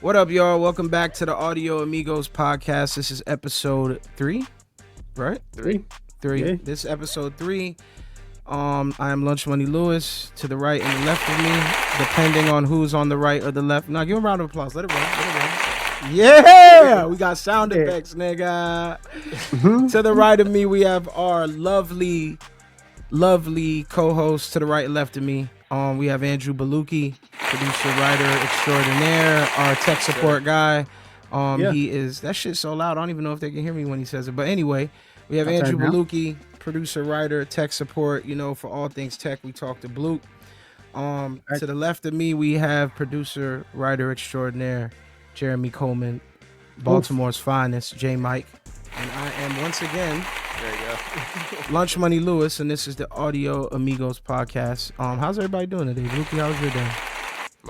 What up, y'all? Welcome back to the Audio Amigos podcast. This is episode 3, right? Three. Three. Yeah. This is episode 3. I am Lunch Money Lewis. To the right and the left of me, depending on who's on the right or the left. Now, give a round of applause. Let it run. Yeah, we got sound effects, nigga. To the right of me, we have our lovely co-host. To the right and left of me, we have Andrew Baluki, producer, writer extraordinaire, our tech support guy. He is, that shit's so loud, I don't even know if they can hear me when he says it. But anyway, we have Andrew Baluki, producer, writer, tech support. You know, for all things tech, we talk to Blue. To the left of me, we have producer, writer extraordinaire, Jeremy Coleman, Baltimore's finest, J. Mike. And I am once again, there you go. Lunch Money Lewis, and this is the Audio Amigos podcast. How's everybody doing today? Luki, how's your day?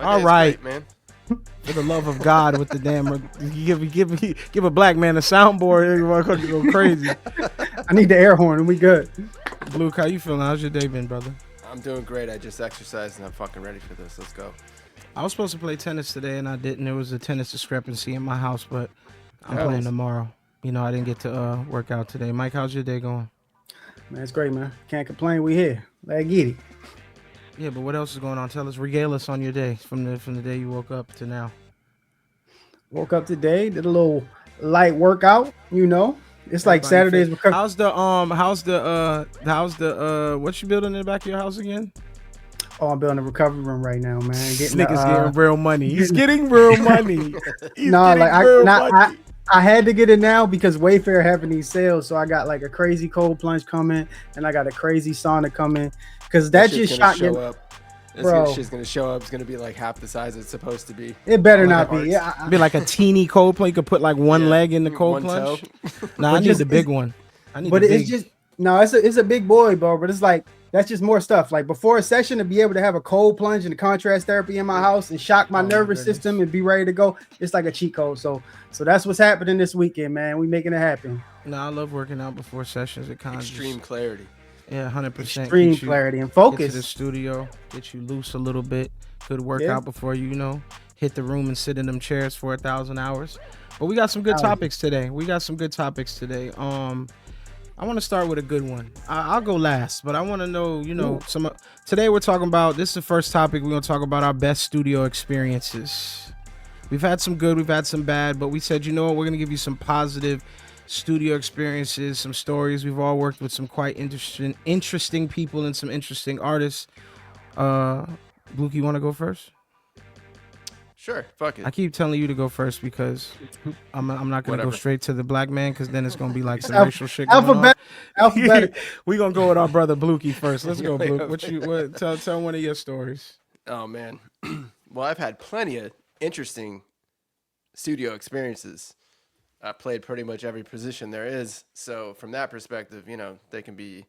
All right, great, man. For the love of God, with the damn, give a black man a soundboard, everyone gonna go crazy. I need the air horn, and we good. Luke, how you feeling? How's your day been, brother? I'm doing great. I just exercised and I'm fucking ready for this. Let's go. I was supposed to play tennis today and I didn't. There was a tennis discrepancy in my house, but I'm playing tomorrow. You know, I didn't get to work out today. Mike, how's your day going? Man, it's great, man. Can't complain. We here. Let's get it. Yeah, but what else is going on? Tell us, regale us on your day from the day you woke up to now. Woke up today, did a little light workout. You know, it's like Saturday's recovery. How's the what you building in the back of your house again? Oh, I'm building a recovery room right now, man. This nigga's getting real money. He's getting real money. I had to get it now because Wayfair having these sales, so I got like a crazy cold plunge coming, and I got a crazy sauna coming because that just shot show up. Bro, shit's gonna show up. It's gonna be like half the size it's supposed to be. It better not be. Yeah, be like a teeny cold plunge. You could put like one leg in the cold plunge. Nah, I need the big one. It's a big boy, bro. But it's like that's just more stuff. Like before a session, to be able to have a cold plunge and the contrast therapy in my house and shock my nervous system and be ready to go, it's like a cheat code. So that's what's happening this weekend, man. We making it happen. No, I love working out before sessions. It kind of extreme clarity. Yeah, 100%. Extreme clarity and focus. Get to the studio, get you loose a little bit. Good workout before you hit the room and sit in them chairs for 1,000 hours. But we got some good topics today. I want to start with a good one. I'll go last, but I want to know, today we're talking about, this is the first topic, we're going to talk about our best studio experiences. We've had some good, we've had some bad, but we said, you know what, we're going to give you some positive studio experiences, some stories. We've all worked with some quite interesting people and some interesting artists. Luke, you want to go first? Sure, fuck it. I keep telling you to go first because I'm not going to go straight to the black man because then it's going to be like some racial shit going on. Alphabetic. We're going to go with our brother Blukey first. Let's go, Bluke. Tell one of your stories. Oh, man. Well, I've had plenty of interesting studio experiences. I played pretty much every position there is. So from that perspective, they can be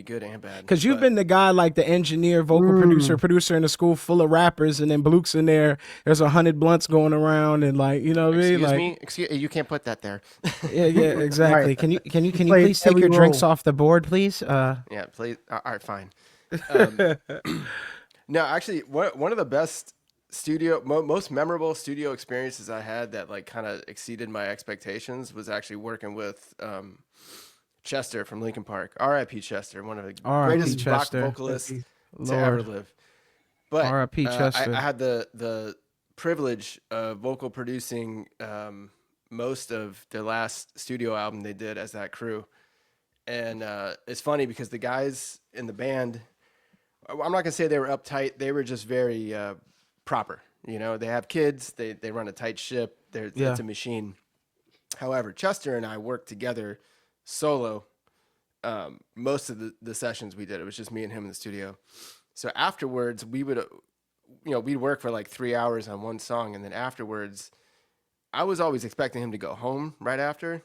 good and bad. Because you've been the guy like the engineer, vocal producer in a school full of rappers, and then Bluke's in there. There's 100 blunts going around, and like, you know what I mean? Excuse me, you can't put that there. yeah, exactly. Right. Can you please take your drinks off the board, please? Yeah, please. All right, fine. No, actually, one of the best most memorable studio experiences I had that like kind of exceeded my expectations was actually working with Chester from Linkin Park. R.I.P. Chester, one of the greatest rock vocalists to ever live. But R.I.P. Chester. I had the privilege of vocal producing most of their last studio album they did as that crew. And it's funny because the guys in the band, I'm not going to say they were uptight. They were just very proper. They have kids. They run a tight ship. It's a machine. However, Chester and I worked together solo most of the sessions we did. It was just me and him in the studio. So afterwards we would we'd work for like 3 hours on one song, and then afterwards I was always expecting him to go home right after,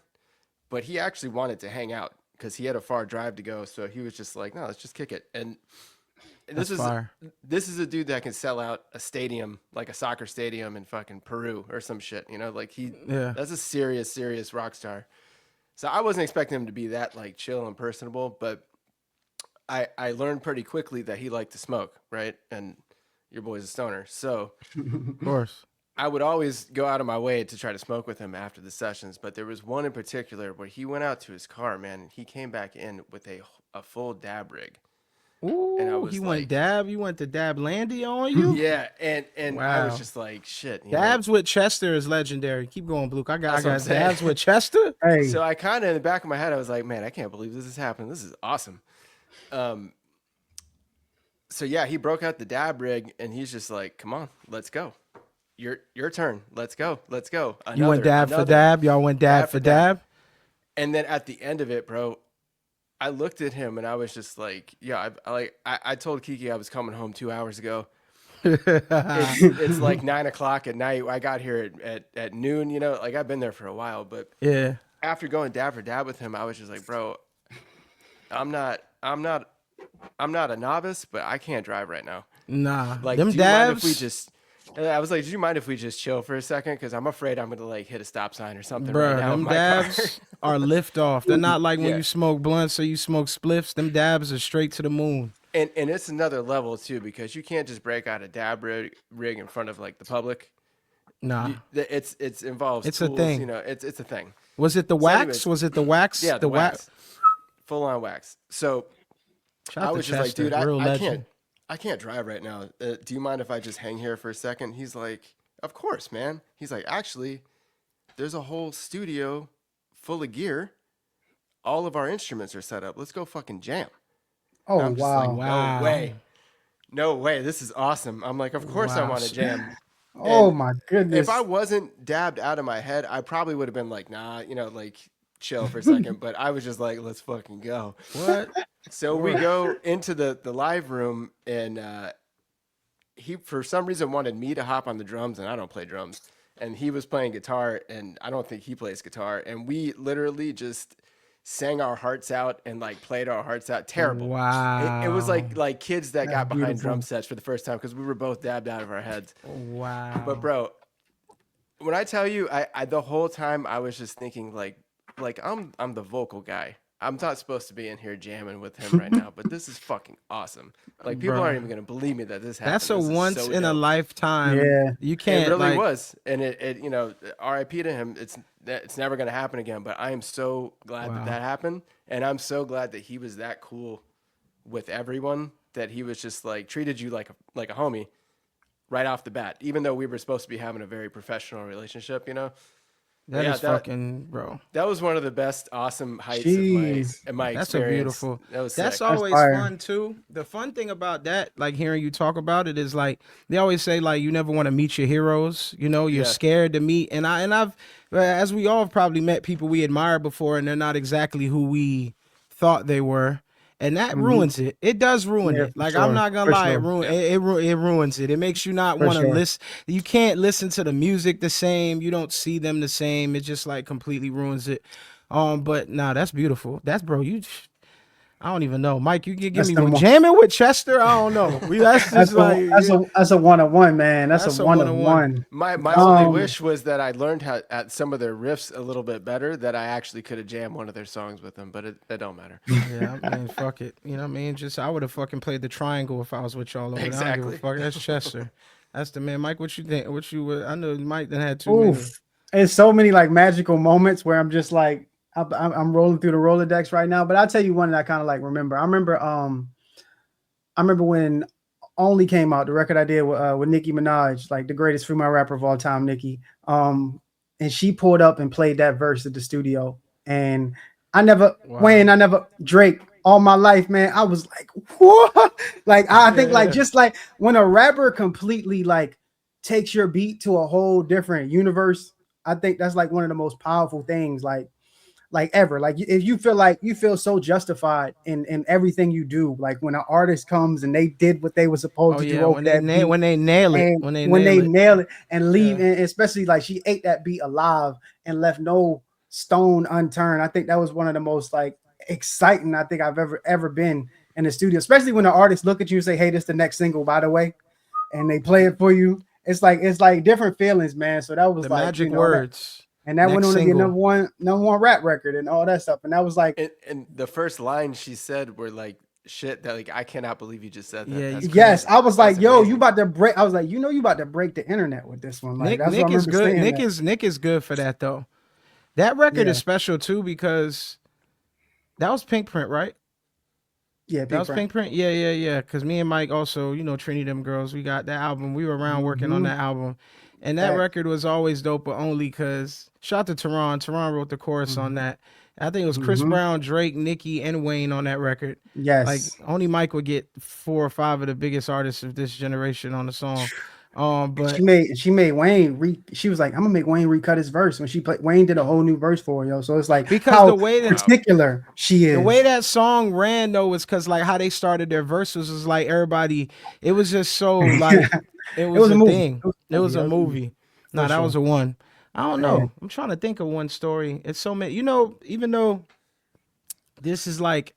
but he actually wanted to hang out because he had a far drive to go. So he was just like, no, let's just kick it. And this is a dude that can sell out a stadium, like a soccer stadium in fucking Peru or some shit, like that's a serious rock star. So I wasn't expecting him to be that like chill and personable, but I learned pretty quickly that he liked to smoke, right? And your boy's a stoner. So of course. I would always go out of my way to try to smoke with him after the sessions, but there was one in particular where he went out to his car, man, and he came back in with a full dab rig. And I Ooh, he was went like, dab. You went to dab Landy on you. yeah, and I was Wow. just like, shit, Dabs with Chester is legendary. Keep going, Blue. I That's what I'm got saying. dabs with Chester. Hey, So I kind of in the back of my head, I was like, man, I can't believe this is happening. This is awesome. So yeah, he broke out the dab rig, and he's just like, come on, let's go. Your turn. Let's go. Let's go. You went dab for dab. Y'all went dab for dab. And then at the end of it, bro, I looked at him and I was just like, yeah, I told Kiki I was coming home 2 hours ago. It's like 9 o'clock at night. I got here at noon, you know, like I've been there for a while, but Yeah. after going dab for dab with him, I was just like, bro, I'm not a novice, but I can't drive right now. Nah. Like, Them do you mind if dabs. we just? And I was like, do you mind if we just chill for a second? Because I'm afraid I'm gonna like hit a stop sign or something Bruh, right now. them with my dabs car. are lift off. They're not like when Yeah. you smoke blunts or you smoke spliffs. Them dabs are straight to the moon. And it's another level too, because you can't just break out a dab rig in front of like the public. Nah. It's involves It's tools, a thing. you know, it's a thing. Was it the So wax? anyways, Was it the wax? Yeah, the wax. Full on wax. So Shout I out to was just like, Chester, dude, real I legend. can't drive right now. Do you mind if I just hang here for a second? He's like, of course, man. He's like, actually, there's a whole studio full of gear. All of our instruments are set up. Let's go fucking jam. oh I'm just like, wow, Wow. no way. No way. This is awesome. I'm like, of course I Wow. want to jam. oh And my goodness. if I wasn't dabbed out of my head, I probably would have been like, nah, you know, like chill for a second. But I was just like, let's fucking go. What? So we go into the live room, and he for some reason wanted me to hop on the drums, and I don't play drums. And he was playing guitar, and I don't think he plays guitar. And we literally just sang our hearts out and like played our hearts out. Terrible. Wow. It was like kids that got behind beautiful. drum sets for the first time because we were both dabbed out of our heads. Wow. But bro, when I tell you, I the whole time I was just thinking like I'm the vocal guy. I'm not supposed to be in here jamming with him right now, but this is fucking awesome. Like people Bro. aren't even gonna believe me that this happened. That's a This is once so in a dope. lifetime. Yeah. You It can't really like, was, and it you know, R.I.P. to him. It's never gonna happen again. But I am so glad Wow. that happened, and I'm so glad that he was that cool with everyone, that he was just like treated you like a homie right off the bat, even though we were supposed to be having a very professional relationship, you know. that Yeah, is fucking, bro. That was one of the best awesome heights Jeez. of my That's a experience. beautiful. That was That's sick. always fire. fun too. The fun thing about that, like hearing you talk about it, is like they always say, like you never want to meet your heroes. You know, you're Yeah. scared to meet. And I've, as we all have probably met people we admire before, and they're not exactly who we thought they were. And that ruins it. It does ruin Yeah, it. for Like sure, I'm not gonna for lie, sure. it ruins it. It makes you not For want to sure. listen. You can't listen to the music the same. You don't see them the same. It just like completely ruins it. But nah, that's beautiful. That's bro. I don't even know, Mike. You can give That's me the one one. jamming with Chester. I don't know. That's just like That's a one-on-one, man. That's a one-on-one. My only Um, wish was that I learned how at some of their riffs a little bit better, that I actually could have jammed one of their songs with them, but it don't matter. yeah. I mean, fuck it. You know what I mean? Just I would have fucking played the triangle if I was with y'all over there. I don't Exactly. give a fuck. That's Chester. That's the man. Mike, what you think? What you would? I know Mike done had too many. Oof. It's so many like magical moments where I'm just like I'm rolling through the Rolodex right now. But I'll tell you one that I kind of like remember. I remember when Only came out, the record I did with Nicki Minaj, like the greatest female rapper of all time, Nicki. And she pulled up and played that verse at the studio. And Wayne, I never Drake all my life, man. I was like, what? Like I think like just like when a rapper completely like takes your beat to a whole different universe, I think that's like one of the most powerful things like ever. Like if you feel so justified in everything you do, like when an artist comes and they did what they were supposed to do over when that beat, when they nail it, and when they nail it and leave, and especially like she ate that beat alive and left no stone unturned. I think that was one of the most like exciting I think I've ever been in the studio, especially when the artists look at you and say, hey, this is the next single, by the way, and they play it for you. It's like different feelings, man. So that was the like magic words. and that Next went on to be a single. number one rap record and all that stuff. And that was like, And the first line she said were like, shit that like I cannot believe you just said that. Yeah, That's Yes, crazy. I was like, That's yo, amazing. you about to break. I was like, you about to break the internet with this one. Like, that's what I Nick is remember good. saying. Nick is good for that though. That record Yeah, is special too because that was Pink Print, right? yeah, That Pink was Print. Pink Print. Yeah. Because me and Mike also, Trini them girls, we got that album. We were around working on that album, and that Facts. record was always dope, but only because shout out to Teron. Teron wrote the chorus on that. I think it was Chris Brown, Drake, Nicki, and Wayne on that record. Like Yes. only Mike would get 4 or 5 of the biggest artists of this generation on the song. But She made Wayne she was like, I'm gonna make Wayne recut his verse when she played. Wayne did a whole new verse for her, yo. So it's like because how the way that particular she is. the way that song ran though was because like how they started their verses was like everybody. It was just so like it was a a movie. thing. It was a movie. No, that was a one. I don't know. I'm trying to think of one story. It's so many. Even though this is like,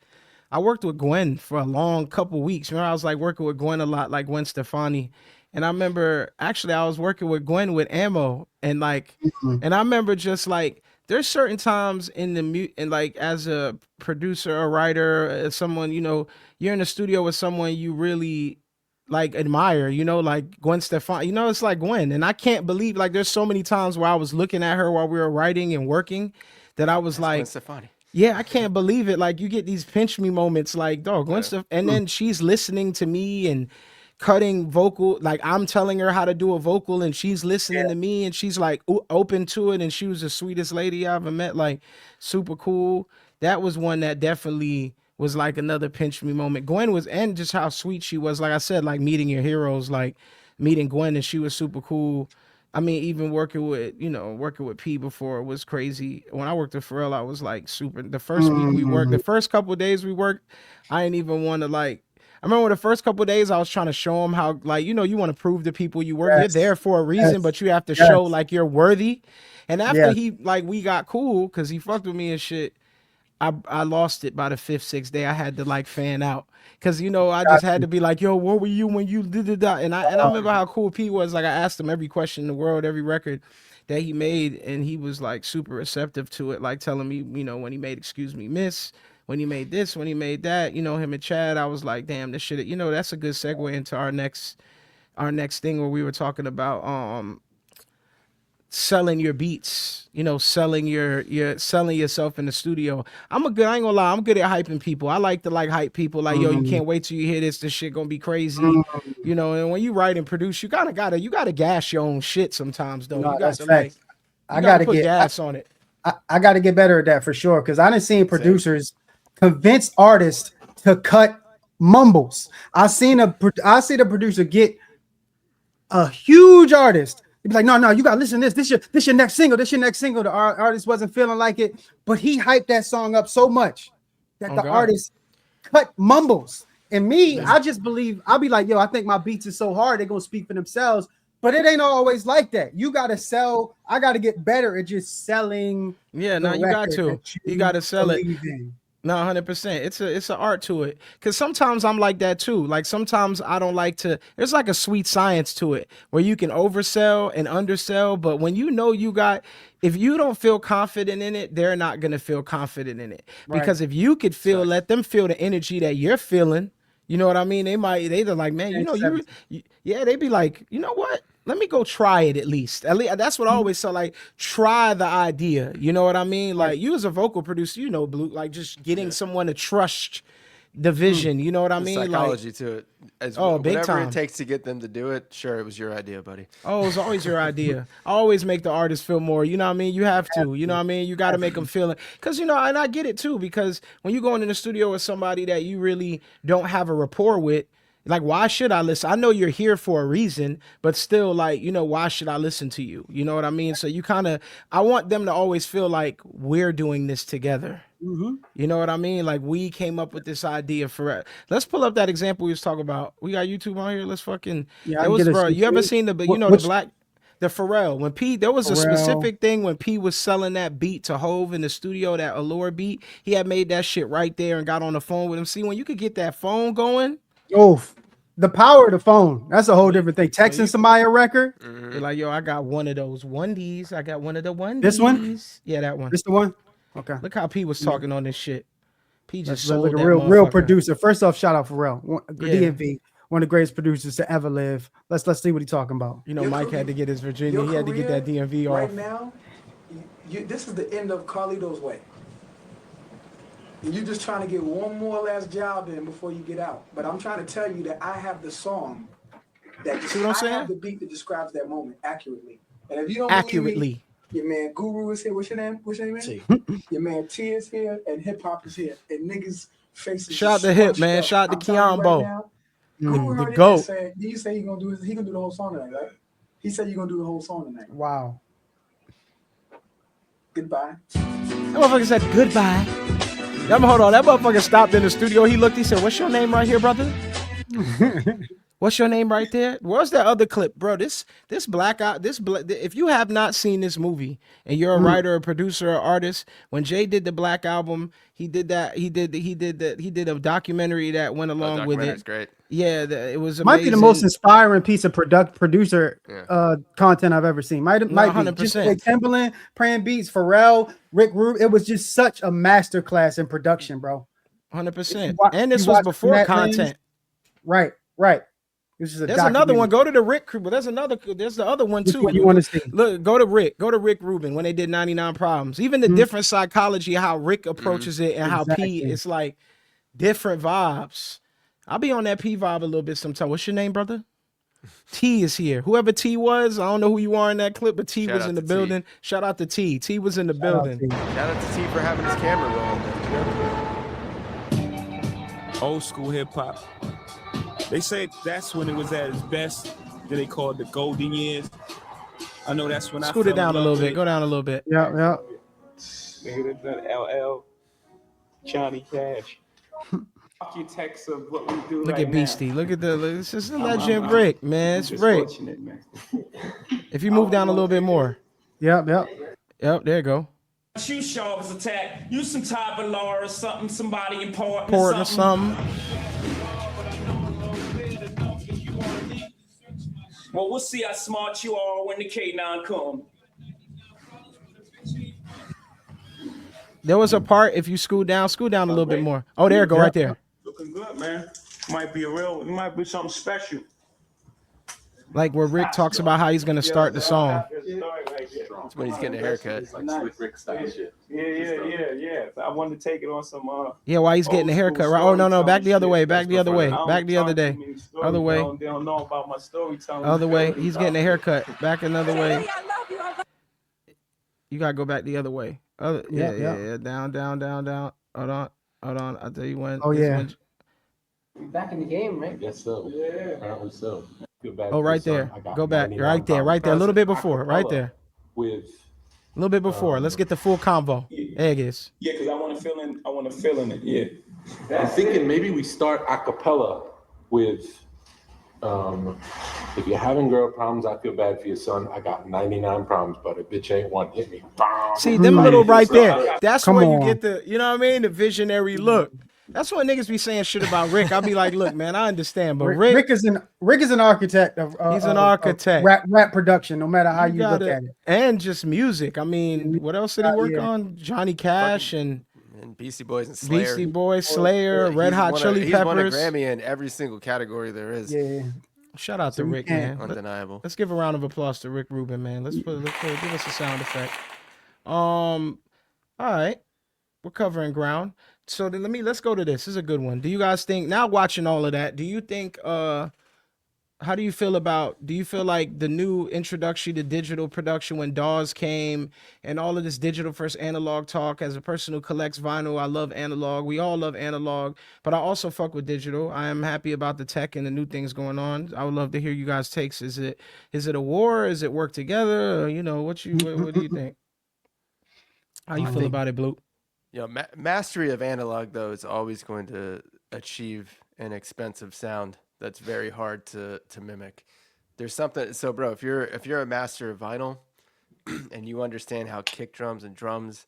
I worked with Gwen for a long couple weeks. Remember, I was like working with Gwen a lot, like Gwen Stefani. And I remember actually I was working with Gwen with Ammo, and like, and I remember just like there's certain times in the and like as a producer, a writer, someone you're in the studio with someone you really like admire, like Gwen Stefani. It's like Gwen, and I can't believe like there's so many times where I was looking at her while we were writing and working that I was That's Gwen like, Stefani. yeah, I can't believe it. Like you get these pinch me moments, like dog, Gwen Stefani, and then she's listening to me and cutting vocal. Like I'm telling her how to do a vocal, and she's listening to me, and she's like open to it. And she was the sweetest lady I ever met. Like super cool. That was one that definitely was like another pinch me moment. Gwen was, and just how sweet she was. Like I said, like meeting your heroes, like meeting Gwen, and she was super cool. I mean, even working with P before was crazy. When I worked with Pharrell, I was like super. The first week we worked, the first couple of days we worked, I didn't even want to like. I remember the first couple of days I was trying to show him how, like, you want to prove to people you work. You're there for a reason, but you have to show like you're worthy. And after we got cool because he fucked with me and shit. I lost it by the 5th, 6th day. I had to like fan out because I just had to be like, yo, where were you when you did that? And I remember how cool P was. Like I asked him every question in the world, every record that he made, and he was like super receptive to it, like telling me, when he made Excuse Me Miss, when he made this, when he made that, him and Chad. I was like, damn, this shit. That's a good segue into our next thing where we were talking about selling your beats, selling selling yourself in the studio. I ain't gonna lie, I'm good at hyping people. I like to like hype people, like, yo, you can't wait till you hear this shit gonna be crazy. And when you write and produce, you gotta gas your own shit sometimes though. No, You got to facts. I gotta put gas on it. I gotta get better at that for sure. Cause I done seen producers convince artists to cut mumbles. I see the producer get a huge artist. He'd be like, no, you gotta listen to this. This your next single. This your next single. The artist wasn't feeling like it, but he hyped that song up so much that the artist cut mumbles. And me, I just believe I'll be like, yo, I think my beats are so hard, they're gonna speak for themselves. But it ain't always like that. You gotta sell. I gotta get better at just selling. Yeah, no, you got to. You gotta sell it. No, 100%. It's an art to it. Cause sometimes I'm like that too. Like sometimes I don't like to. There's like a sweet science to it where you can oversell and undersell. But when if you don't feel confident in it, they're not gonna feel confident in it. Because if you could let them feel the energy that you're feeling. You know what I mean? They're like, man, they'd be like, you know what? Let me go try it at least. That's what I always say. Like, try the idea. You know what I mean? Like, you as a vocal producer, Blue, like just getting someone to trust the vision. You know what I mean? Psychology like, to it. Big Whatever time. It takes to get them to do it. Sure, it was your idea, buddy. Oh, it's always your idea. I always make the artist feel more. You know what I mean? You have to. You know what I mean? You got to make them feel it. Because, and I get it too. Because when you go into the studio with somebody that you really don't have a rapport with, like, why should I listen? I know you're here for a reason, but still, like, why should I listen to you? You know what I mean? So I want them to always feel like we're doing this together. You know what I mean? Like, we came up with this idea for it. Let's pull up that example we was talking about. We got YouTube on here. Let's fucking. Yeah, bro. You ever seen the Pharrell? When P, there was a specific thing when P was selling that beat to Hove in the studio, that Allure beat. He had made that shit right there and got on the phone with him. See, when you could get that phone going. Oh, the power of the phone. That's a whole different thing. Texting somebody a record. You're like, yo, I got one of those onesies. I got one of the onesies. This one? Yeah, that one. This the one? Okay. Look how P was talking on this shit. P Let's just look sold a that real motherfucker. producer. First off, shout out Pharrell, Yeah. DMV, one of the greatest producers to ever live. Let's see what he's talking about. You know, Your Mike career- had to get his Virginia. your He had to get that career DMV right off. now, this is the end of Carlito's way. And you're just trying to get one more last job in before you get out. But I'm trying to tell you that I have the song that See what I'm saying? I have the beat that describes that moment accurately. And if you don't Accurately. believe me, your man Guru is here. What's your name? T. Your man T is here, and Hip Hop is here, and niggas' faces. Shout out is to Hip, scrunched man. up. Shout out to I'm telling you Kiambo. right now, Guru The heard it GOAT. and said, "Did you say he gonna do the whole song tonight, right? He said you're gonna do the whole song tonight. Wow. Goodbye." That motherfucker said goodbye. Hold on. That motherfucker stopped in the studio. He looked. He said, "What's your name right here, brother? What's your name right there? Where's that other clip, bro? This blackout. If you have not seen this movie and you're a writer, a producer, or artist, when Jay did the Black album, he did that. He did a documentary that went along with it. It's great. Yeah, it was amazing. Might be the most inspiring piece of producer content I've ever seen. Might be 100%. just like Timbaland, Praying Beats, Pharrell, Rick Rubin. It was just such a masterclass in production, bro. 100%. And this was before Matt content. Right. This is There's another one. Go to the Rick crew, but there's the other one too. What you want to see? Look, go to Rick Rubin when they did 99 Problems. Even the different psychology, how Rick approaches it, and how P, it's like different vibes. I'll be on that P vibe a little bit sometime. What's your name, brother? T is here. Whoever T was, I don't know who you are in that clip, but T was in the building. Shout out to T. T was in the building. Shout out to T for having his camera rolling. Old school hip hop. They say that's when it was at its best. Then they call it the golden years. I know that's when Scoot it down a little bit. Go down a little bit. Yeah. Nigga, that LL, Johnny Cash. Architects of what we do. Look right at Beastie. now. Look at this is the legend Rick, man. It's Rick. Man. If you move down a little bit more. Yep. Yep, there you go. You sharp as attack. You some type of law or something, somebody important Or something. Well, we'll see how smart you are when the K9 come. There was a part, if you scoot down a little bit more. Oh, there you go, right there. Looking good, man. Might be it might be something special. Like where Rick talks about how he's gonna start the song. That's when he's getting a haircut. Rick style shit. Yeah. I wanted to take it on some. Yeah, while he's getting a haircut, right? Oh no, back the other way, back the other way, back the other day, other way. They don't know about my storytelling. Other way. He's getting a haircut. Back another way. You gotta go back the other way. Yeah. Down. Hold on. I'll tell you when. Oh yeah. Back in the game, right? Yes, so. Yeah. Apparently so. Oh, right there. Go back. Right there. A little bit before. Right there. With a little bit before. Let's get the full convo. There it is. Yeah, because I want to feel in it. Yeah. I'm thinking maybe we start a cappella with if you're having girl problems, I feel bad for your son. I got 99 problems, but a bitch ain't one. Hit me. See, them little right there. That's Come where on. you get the, you know what I mean? The visionary look. That's what niggas be saying shit about Rick. I'll be like, look, man, I understand, but Rick is an architect of he's an architect. Of rap production, no matter how you look at it. And just music. I mean, what else did he work on? Johnny Cash and Beastie Boys and Slayer. Slayer, Red Hot Chili Peppers. He's won a Grammy in every single category there is. Yeah. Shout out to Rick, man. Undeniable. Let's give a round of applause to Rick Rubin, man. Let's give us a sound effect. All right. We're covering ground. So then let's go to this. This is a good one. Do you guys think, now watching all of that, do you think how do you feel like the new introduction to digital production when DAWs came and all of this digital first analog talk? As a person who collects vinyl, I love analog. We all love analog, but I also fuck with digital. I am happy about the tech and the new things going on. I would love to hear you guys' takes. Is it a war? Is it work together? Or, you know, what do you think? How you feel about it, Blue? You know, mastery of analog though is always going to achieve an expensive sound that's very hard to mimic. There's something. So, bro, if you're a master of vinyl and you understand how kick drums and drums,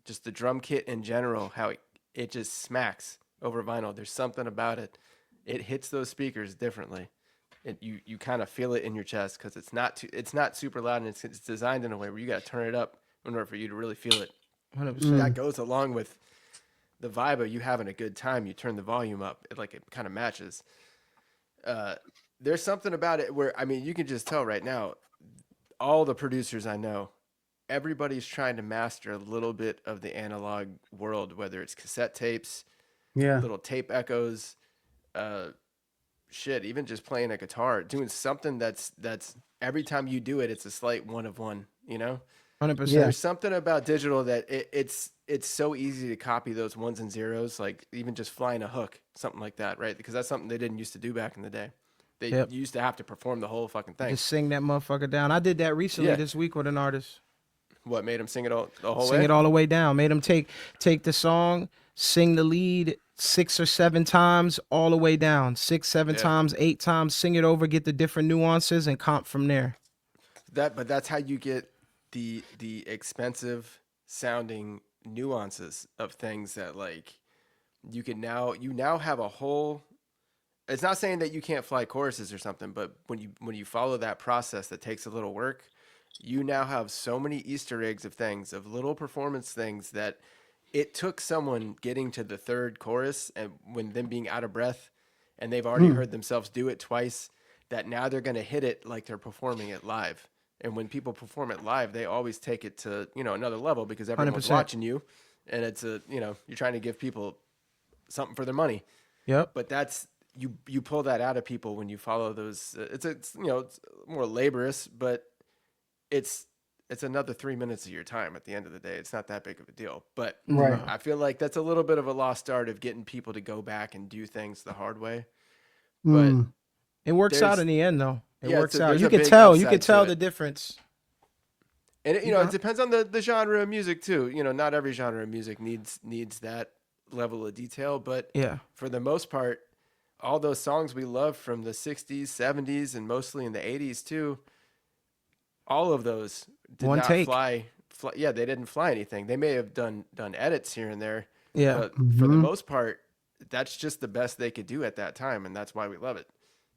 just the drum kit in general, how it just smacks over vinyl. There's something about it. It hits those speakers differently. You kind of feel it in your chest because it's not super loud, and it's designed in a way where you got to turn it up in order for you to really feel it. 100%. That goes along with the vibe of you having a good time, you turn the volume up, it kind of matches. There's something about it where, I mean, you can just tell right now, all the producers I know, everybody's trying to master a little bit of the analog world, whether it's cassette tapes, little tape echoes, shit, even just playing a guitar, doing something that's every time you do it, it's a slight one of one, you know? 100%. There's something about digital that it's so easy to copy those ones and zeros, like even just flying a hook, something like that, right? Because that's something they didn't used to do back in the day. They used to have to perform the whole fucking thing. Just sing that motherfucker down. I did that recently this week with an artist. What made him sing it all the whole way? Sing it all the way down. Made him take the song, sing the lead 6 or 7 times all the way down. 6, 7 times, 8 times. Sing it over, get the different nuances, and comp from there. But that's how you get the expensive sounding nuances of things that like you now have a whole. It's not saying that you can't fly choruses or something, but when you follow that process that takes a little work, you now have so many Easter eggs of things, of little performance things that it took someone getting to the third chorus and when them being out of breath and they've already heard themselves do it twice, that now they're going to hit it like they're performing it live. And when people perform it live, they always take it to, another level because everyone's 100%. watching you and it's you're trying to give people something for their money. Yep. But that's, you pull that out of people when you follow those. It's more laborious, but it's another 3 minutes of your time at the end of the day. It's not that big of a deal. But I feel like that's a little bit of a lost art of getting people to go back and do things the hard way. But it works out in the end, though. It works out. You can tell the difference. And it depends on the genre of music too. Not every genre of music needs that level of detail, but for the most part, all those songs we love from the 60s, 70s, and mostly in the 80s too, all of those did not fly. Yeah, they didn't fly anything. They may have done edits here and there. Yeah. But for the most part, that's just the best they could do at that time, and that's why we love it.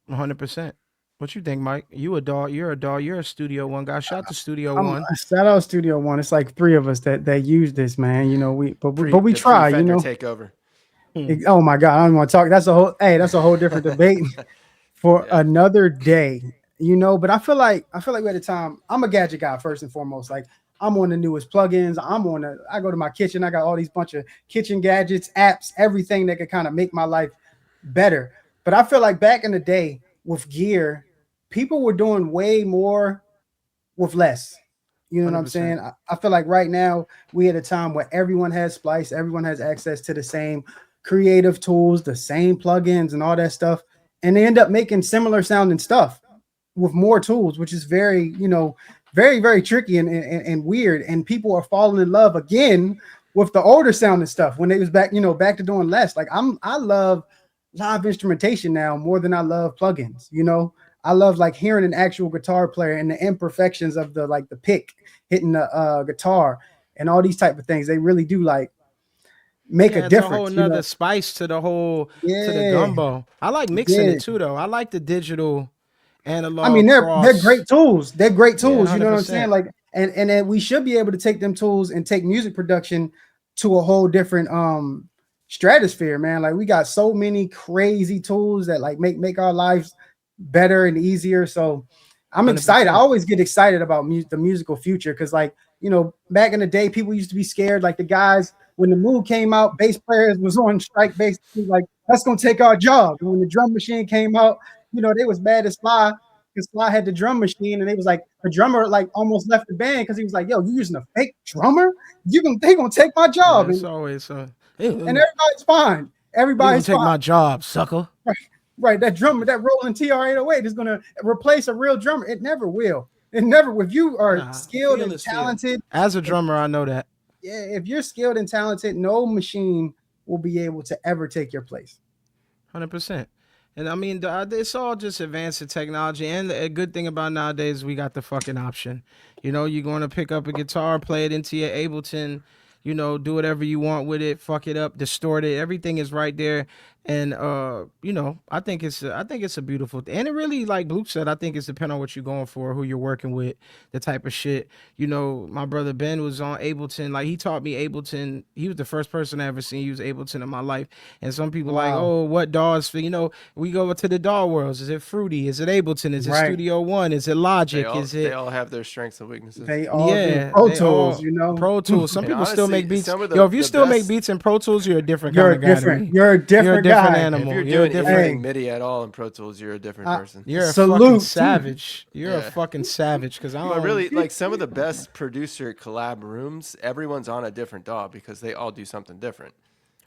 100%. What you think, Mike? You a dog. You're a dog. You're a Studio One guy. Shout out to Studio One. Shout out Studio One. It's like 3 of us that use this, man. We try. Takeover. Oh my God, I don't want to talk. That's a whole different debate for another day. But I feel like we're at a time. I'm a gadget guy first and foremost. Like I'm on the newest plugins. I go to my kitchen. I got all these bunch of kitchen gadgets, apps, everything that could kind of make my life better. But I feel like back in the day with gear, people were doing way more with less. You know 100%. What I'm saying? I feel like right now we at a time where everyone has Splice, everyone has access to the same creative tools, the same plugins and all that stuff. And they end up making similar sounding stuff with more tools, which is very, very, very tricky and weird. And people are falling in love again with the older sounding stuff when they was back to doing less. Like I love live instrumentation now more than I love plugins. I love like hearing an actual guitar player and the imperfections of the pick hitting the guitar and all these type of things. They really do like make a difference. A whole nother spice to the whole to the gumbo. I like mixing it too, though. I like the digital analog. I mean, they're great tools. They're great tools. You know what I'm 100%. saying? Like, and then we should be able to take them tools and take music production to a whole different stratosphere, man. Like we got so many crazy tools that like make our lives better and easier. So I'm excited. 100%. I always get excited about the musical future because, like, back in the day, people used to be scared. Like the guys, when the Moog came out, bass players was on strike. Basically, like that's gonna take our job. And when the drum machine came out, they was mad at Sly because Sly had the drum machine, and they was like the drummer like almost left the band because he was like, "Yo, you using a fake drummer? They gonna take my job." It's always and everybody's fine. Everybody's take fine. My job, sucker. Right, that drummer, that Roland TR-808 is gonna replace a real drummer. It never will. It never. If you are skilled and talented, as a drummer, I know that. Yeah, if you're skilled and talented, no machine will be able to ever take your place. 100%. And I mean, it's all just advancing technology. And a good thing about nowadays, we got the fucking option. You're going to pick up a guitar, play it into your Ableton, do whatever you want with it, fuck it up, distort it. Everything is right there. And you know, I think it's a beautiful thing. And it really, like Luke said, I think it's depending on what you're going for, who you're working with, the type of shit. You know, my brother Ben was on Ableton. Like, he taught me Ableton. He was the first person I ever seen use Ableton in my life. And some people like, oh, what DAWs? You know, we go to the DAW worlds. Is it Fruity? Is it Ableton? Is it Studio One? Is it Logic? They all have their strengths and weaknesses. They all do. Pro Tools, you know. Pro Tools. Some people honestly, still make beats. Yo, if you still make beats in Pro Tools, you're a different kind of guy to me. You're a different guy. Animal. If you're doing anything MIDI at all in Pro Tools, you're a different person. You're a fucking savage. You're a fucking savage. Because I don't. But really, like some of the best producer collab rooms, everyone's on a different DAW because they all do something different.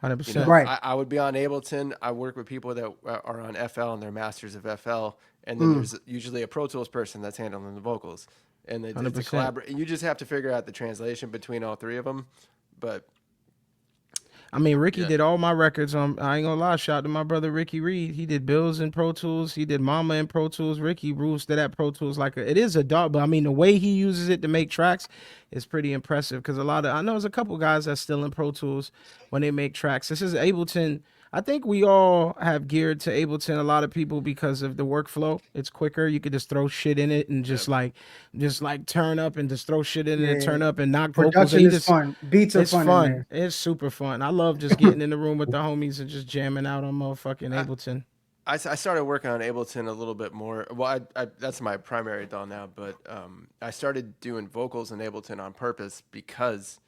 100%. You know, right. I would be on Ableton. I work with people that are on FL and they're masters of FL, and then there's usually a Pro Tools person that's handling the vocals, and it's a collaborate. And you just have to figure out the translation between all three of them, but. I mean, Ricky did all my records on. I ain't gonna lie. Shout out to my brother Ricky Reed. He did Bills in Pro Tools. He did Mama in Pro Tools. Ricky rules to that Pro Tools it is a dog, but I mean the way he uses it to make tracks is pretty impressive. Because I know there's a couple guys that's still in Pro Tools when they make tracks. This is Ableton. I think we all have geared to Ableton, a lot of people, because of the workflow. It's quicker. You could just throw shit in it and just like turn up and just throw shit in it and turn up and knock vocals. Production is fun. Beats are fun. It's super fun. I love just getting in the room with the homies and just jamming out on motherfucking Ableton. I started working on Ableton a little bit more. Well, that's my primary DAW now, but I started doing vocals in Ableton on purpose because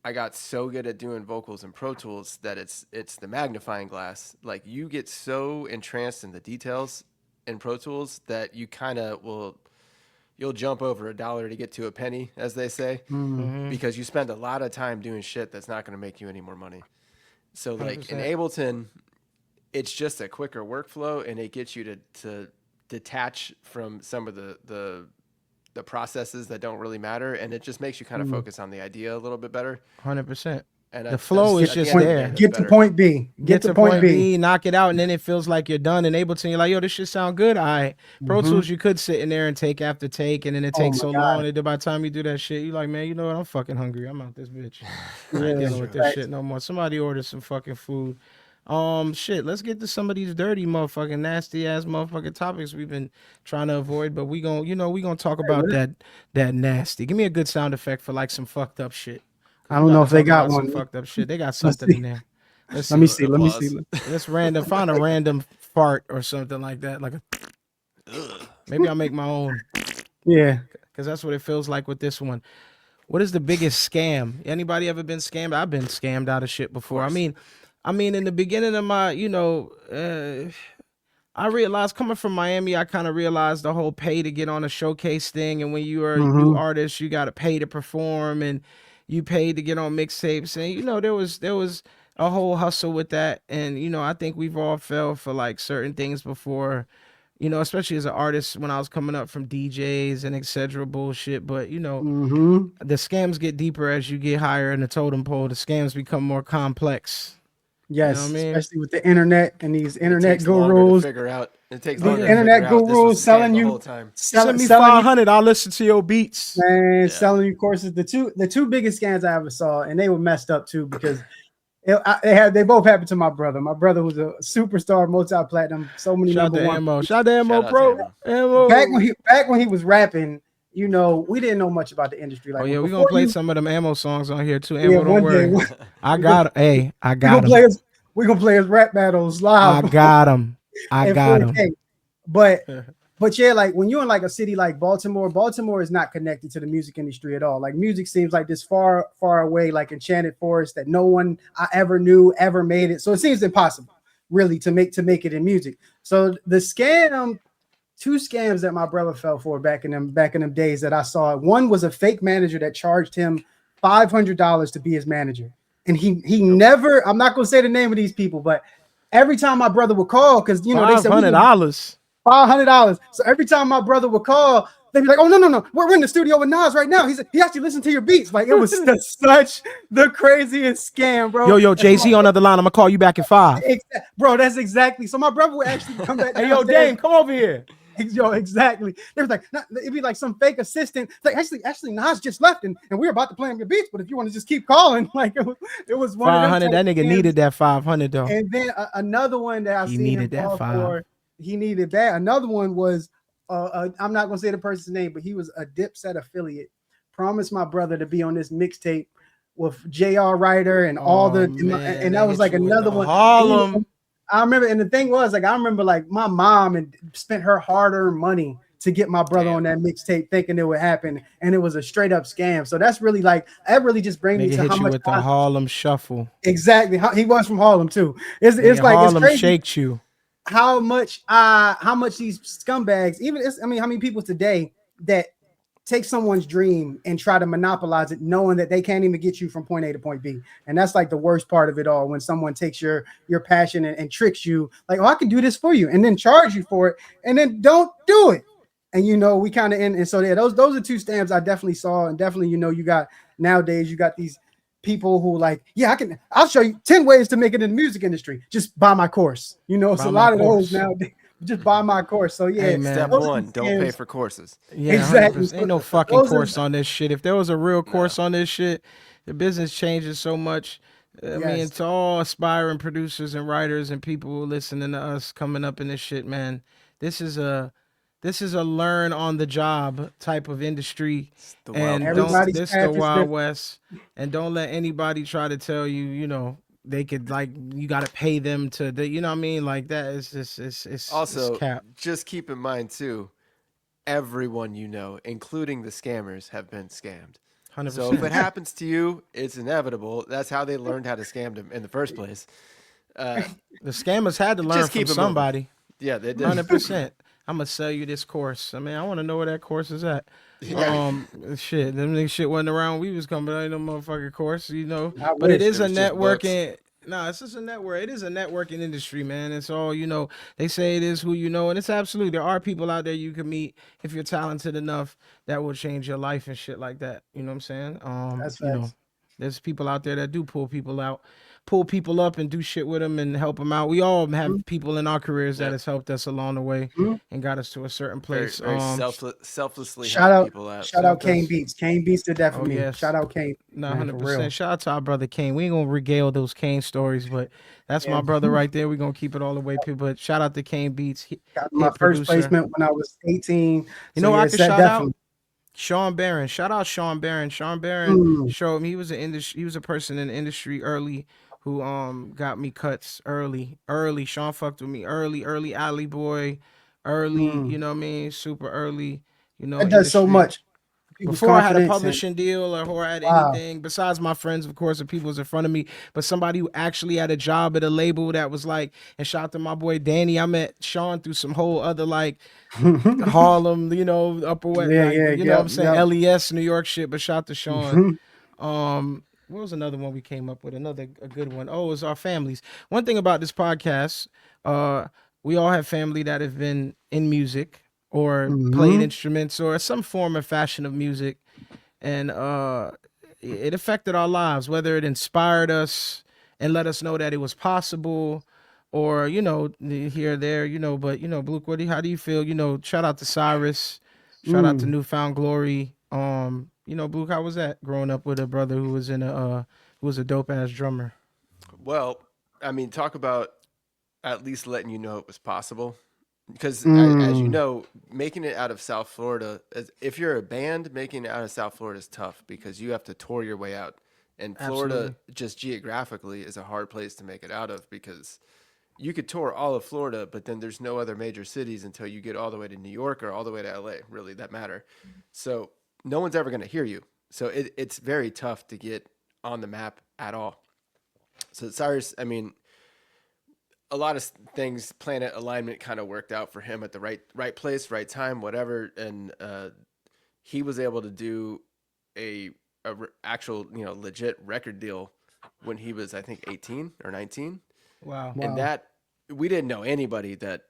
I got so good at doing vocals in Pro Tools that it's the magnifying glass. Like, you get so entranced in the details in Pro Tools that you kind of you'll jump over $1 to get to a penny, as they say, because you spend a lot of time doing shit that's not going to make you any more money. So like 100%. In Ableton, it's just a quicker workflow, and it gets you to detach from some of the processes that don't really matter, and it just makes you kind of focus on the idea a little bit better. 100%. And the flow is just there. Get to point B. Get to point B. Knock it out, and then it feels like you're done. And Ableton, you're like, yo, this shit sound good. All right. Pro Tools, you could sit in there and take after take, and then it takes so long. And by the time you do that shit, you're like, man, you know what? I'm fucking hungry. I'm out this bitch. I ain't dealing with this shit no more. Somebody order some fucking food. Shit, let's get to some of these dirty motherfucking nasty ass motherfucking topics we've been trying to avoid, but we gonna talk about that nasty. Give me a good sound effect for like some fucked up shit. I don't know if they got one. Fucked up shit. They got something in there. Let me see. Let's find a random fart or something like that. Like maybe I'll make my own. Yeah, because that's what it feels like with this one. What is the biggest scam? Anybody ever been scammed? I've been scammed out of shit before. I mean, in the beginning of my, I realized coming from Miami, I kind of realized the whole pay to get on a showcase thing. And when you are a new artist, you got to pay to perform, and you paid to get on mixtapes. And, there was a whole hustle with that. And, I think we've all fell for like certain things before, especially as an artist when I was coming up from DJs and etc. bullshit. But, the scams get deeper as you get higher in the totem pole. The scams become more complex. Yes, especially with the internet and these internet gurus. It takes longer the internet gurus selling you. Send me 500. I'll listen to your beats. And selling you courses. The two biggest scams I ever saw, and they were messed up too because they both happened to my brother. My brother was a superstar, multi-platinum, so many Shout number one. Ammo. Shout to Ammo, bro. Ammo. Back when he was rapping. We didn't know much about the industry. Like, we're gonna play some of them Ammo songs on here too. Ammo, don't worry. I got him. We're gonna play his rap battles live. I got him. But yeah, like when you're in like a city like Baltimore is not connected to the music industry at all. Like, music seems like this far, far away, like enchanted forest that no one I ever knew ever made it. So it seems impossible, really, to make it in music. So the scam. Two scams that my brother fell for back in them days that I saw. One was a fake manager that charged him $500 to be his manager, and he never. I'm not gonna say the name of these people, but every time my brother would call, because they said $500. So every time my brother would call, they'd be like, "Oh no, we're in the studio with Nas right now. He actually listened to your beats." Like, it was such the craziest scam, bro. Yo, Jay-Z on the other line. I'm gonna call you back at 5. Bro, that's exactly. So my brother would actually come back. Hey, yo, Dame, come over here. Yo, exactly. They was like, it'd be like some fake assistant. It's like, actually, Nas just left, and we're about to play him your beats. But if you want to just keep calling, like it was one of them 500. That nigga needed that 500 though. And then another one that I He seen him needed that call 5. for, he needed that. Another one was, I'm not gonna say the person's name, but he was a Dipset affiliate. Promised my brother to be on this mixtape with J.R. Ryder and all the, and that was like another one. Harlem. I remember, and the thing was, like, I remember, like, my mom and spent her hard-earned money to get my brother on that mixtape, thinking it would happen, and it was a straight-up scam. So that's really like, that really just brings me to hit how you much with the Harlem Shuffle. Exactly, he was from Harlem too. It's like Harlem it's crazy shaked you. how much these scumbags, even how many people today that take someone's dream and try to monopolize it, knowing that they can't even get you from point A to point B. And that's like the worst part of it all, when someone takes your passion and tricks you, like, oh, I can do this for you, and then charge you for it, and then don't do it. And we kind of and so yeah, those are two stamps I definitely saw, and definitely you got nowadays, you got these people who like, yeah, I'll show you 10 ways to make it in the music industry. Just buy my course. It's a lot of those nowadays. Just buy my course. So yeah, hey, man. Step one, don't pay for courses. Yeah, exactly. 100%. Ain't no fucking course on this shit. If there was a real course on this shit, the business changes so much. I mean, to all aspiring producers and writers and people who listening to us coming up in this shit, man, this is a learn on the job type of industry, and this the Wild West, and don't let anybody try to tell you, they could, like, you got to pay them to, what I mean? Like, that is just, it's also it's cap. Just keep in mind too, everyone including the scammers, have been scammed. 100%. So if it happens to you, it's inevitable. That's how they learned how to scam them in the first place. The scammers had to learn from somebody. Yeah, they did. 100%. I'm gonna sell you this course. I mean, I want to know where that course is at. Shit, them niggas shit wasn't around when we was coming. Ain't no motherfucking course, But it is a networking. Nah, it's just a network. It is a networking industry, man. It's all, they say it is who you know, and it's absolutely, there are people out there you can meet if you're talented enough that will change your life and shit like that. You know what I'm saying? That's facts. There's people out there that do pull people up and do shit with them and help them out. We all have people in our careers that has helped us along the way and got us to a certain place. Very selflessly shout help out people out. Shout out Kane Beats. Kane Beats did that for me. Yes. Shout out Kane. 100%. Shout out to our brother Kane. We ain't gonna regale those Kane stories, but that's my brother right there. We're gonna keep it all the way. But shout out to Kane Beats. Got my first placement when I was 18. I can shout out Sean Barron. Shout out Sean Barron. Sean Barron showed me he was a person in the industry early who got me cuts early. Sean fucked with me early alley boy, early, you know what I mean? Super early, That does so much. Before I had a publishing deal or I had anything besides my friends, of course, the people was in front of me, but somebody who actually had a job at a label that was like, and shout out to my boy Danny. I met Sean through some whole other like Harlem, Upper West, you know what I'm saying? LES, New York shit, but shout out to Sean. What was another one we came up with? A good one. Oh, it was our families. One thing about this podcast, we all have family that have been in music or played instruments or some form or fashion of music, and it affected our lives, whether it inspired us and let us know that it was possible, or here or there, but Blue, how do you feel? Shout out to Cyrus, shout out to Newfound Glory. Blue, how was that growing up with a brother who was a dope ass drummer? Well, I mean, talk about at least letting you know it was possible. Because as you know, making it out of South Florida, if you're a band, making it out of South Florida is tough because you have to tour your way out. And Florida, just geographically, is a hard place to make it out of because you could tour all of Florida, but then there's no other major cities until you get all the way to New York or all the way to LA, really, that matter. So no one's ever going to hear you. So it's very tough to get on the map at all. So Cyrus, I mean, a lot of things, planet alignment kind of worked out for him at the right place, right time, whatever. And he was able to do a actual, legit record deal when he was, I think, 18 or 19. Wow. And that, we didn't know anybody that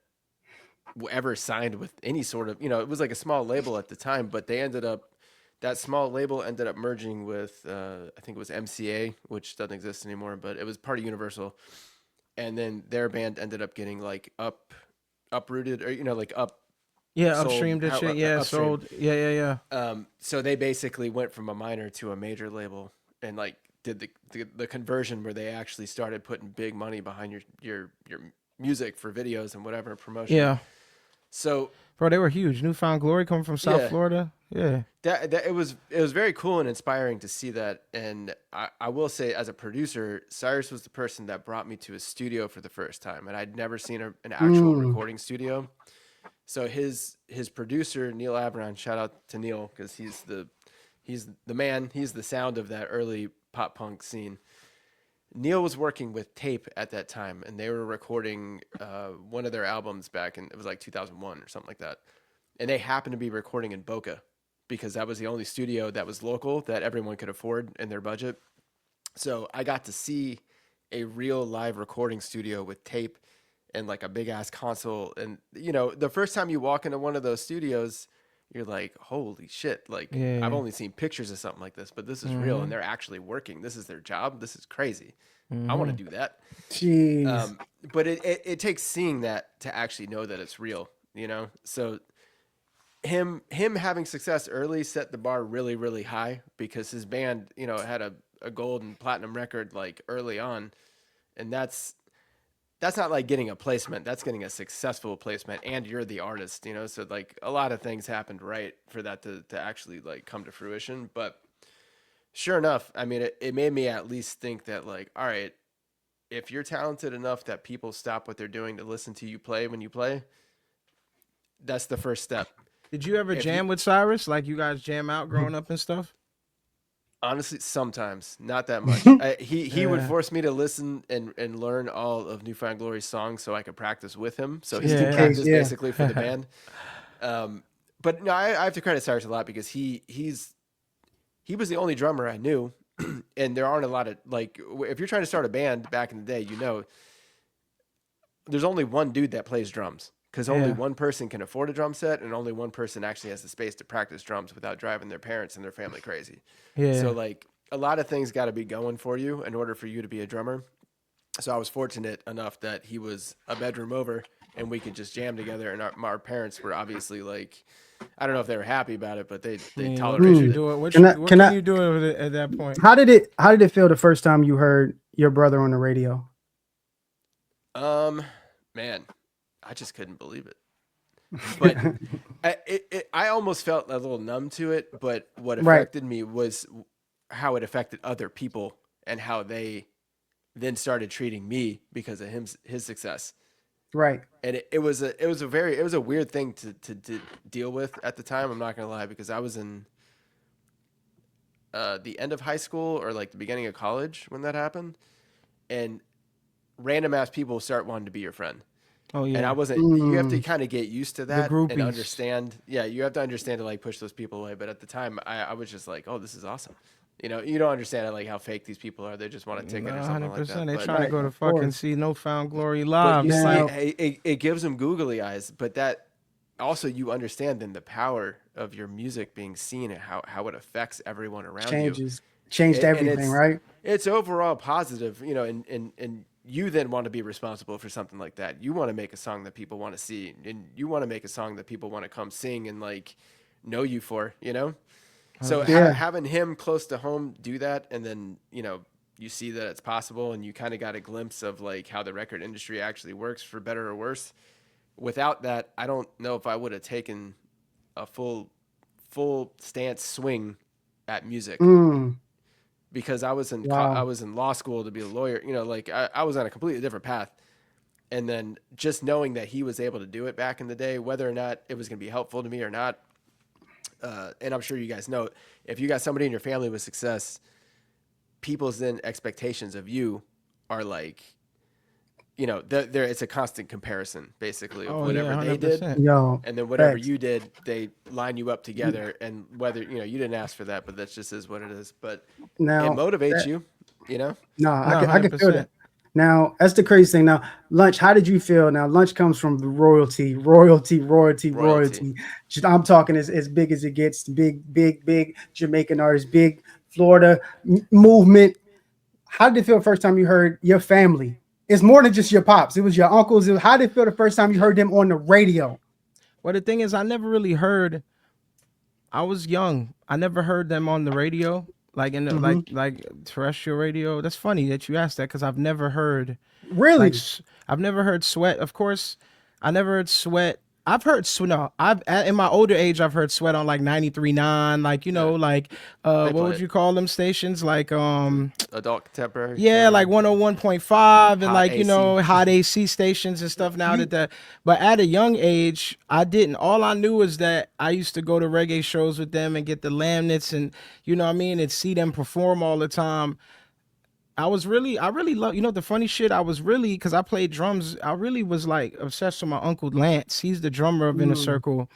ever signed with any sort of, it was like a small label at the time, but that small label ended up merging with, I think it was MCA, which doesn't exist anymore, but it was part of Universal. And then their band ended up getting like uprooted or, like up, Yeah, sold upstreamed and shit. Yeah, upstream. sold. Yeah. So they basically went from a minor to a major label and like did the conversion where they actually started putting big money behind your music for videos and whatever promotion. Yeah. So bro, they were huge. Newfound Glory coming from South Florida. Yeah. That it was very cool and inspiring to see that. And I will say, as a producer, Cyrus was the person that brought me to a studio for the first time, and I'd never seen an actual recording studio. So his producer, Neil Averon, shout out to Neil because he's the man. He's the sound of that early pop punk scene. Neil was working with Tape at that time, and they were recording one of their albums back in, it was like 2001 or something like that. And they happened to be recording in Boca because that was the only studio that was local that everyone could afford in their budget. So I got to see a real live recording studio with Tape and like a big ass console. And, you know, the first time you walk into one of those studios, you're like, holy shit. Like, I've only seen pictures of something like this, but this is real and they're actually working. This is their job. This is crazy. I want to do that. Jeez. But it takes seeing that to actually know that it's real, you know? So him having success early set the bar really, really high because his band, you know, had a gold and platinum record like early on. And that's not like getting a placement. That's getting a successful placement and you're the artist, you know? So like a lot of things happened right for that to actually like come to fruition. But sure enough, I mean, it made me at least think that like, all right, if you're talented enough that people stop what they're doing to listen to you play when you play, that's the first step. Did you ever jam with Cyrus? Like you guys jam out growing up and stuff? Honestly, sometimes, not that much. He would force me to listen and learn all of Newfound Glory's songs so I could practice with him. So he's practice basically for the band. But no, I have to credit Cyrus a lot because he was the only drummer I knew. And there aren't a lot of, like, if you're trying to start a band back in the day, you know, there's only one dude that plays drums. Because only one person can afford a drum set and only one person actually has the space to practice drums without driving their parents and their family crazy. Yeah. So like a lot of things got to be going for you in order for you to be a drummer. So I was fortunate enough that he was a bedroom over and we could just jam together. And our parents were obviously like, I don't know if they were happy about it, but they tolerated it. What can you do with it at that point? How did it feel the first time you heard your brother on the radio? Man, I just couldn't believe it. But I almost felt a little numb to it. But what affected me was how it affected other people and how they then started treating me because of his success. Right. And it was a weird thing to deal with at the time. I'm not gonna lie, because I was in the end of high school or like the beginning of college when that happened, and random ass people start wanting to be your friend. Oh yeah. And I wasn't. You have to kind of get used to that and understand. Yeah, you have to understand to like push those people away. But at the time, I was just like, oh, this is awesome. You know, you don't understand like how fake these people are. They just want a ticket or something like that. They're trying to go to fucking see Newfound Glory live. But you see, it gives them googly eyes. But that also you understand then the power of your music being seen and how it affects everyone around you. Changed everything, right? It's overall positive, you know, and you then want to be responsible for something like that. You want to make a song that people want to see, and you want to make a song that people want to come sing and like know you for, you know? So having him close to home do that, and then, you know, you see that it's possible and you kind of got a glimpse of like how the record industry actually works for better or worse. Without that, I don't know if I would have taken a full stance swing at music. Because I was in I was in law school to be a lawyer, you know, like I was on a completely different path. And then just knowing that he was able to do it back in the day, whether or not it was going to be helpful to me or not. And I'm sure you guys know, if you got somebody in your family with success, people's then expectations of you are like, you know, it's a constant comparison basically of whatever they did. And then whatever you did, they line you up together. And whether, you know, you didn't ask for that, but that just is what it is. But now, it motivates you, you know? I can feel that. Now, that's the crazy thing. Now, Lunch, how did you feel? Now, Lunch comes from the royalty. I'm talking as big as it gets. Big Jamaican artist, big Florida movement. How did it feel the first time you heard your family? It's more than just your pops. It was your uncles. How did it feel the first time you heard them on the radio? Well, the thing is, I never really heard. I was young. I never heard them on the radio, like in the, like terrestrial radio. That's funny that you asked that because I've never heard. Really? I've never heard Sweat. Of course, I never heard Sweat. I've heard no. In my older age, I've heard Sweat on like 93.9, like like what would you call them stations? Like adult contemporary. Yeah, like 101.5 and like AC. hot AC stations and stuff. Now but at a young age, I didn't. All I knew is that I used to go to reggae shows with them and get the laminates and and see them perform all the time. I really love, the funny shit, because I played drums, I really was like obsessed with my uncle Lance. He's the drummer of Inner Circle.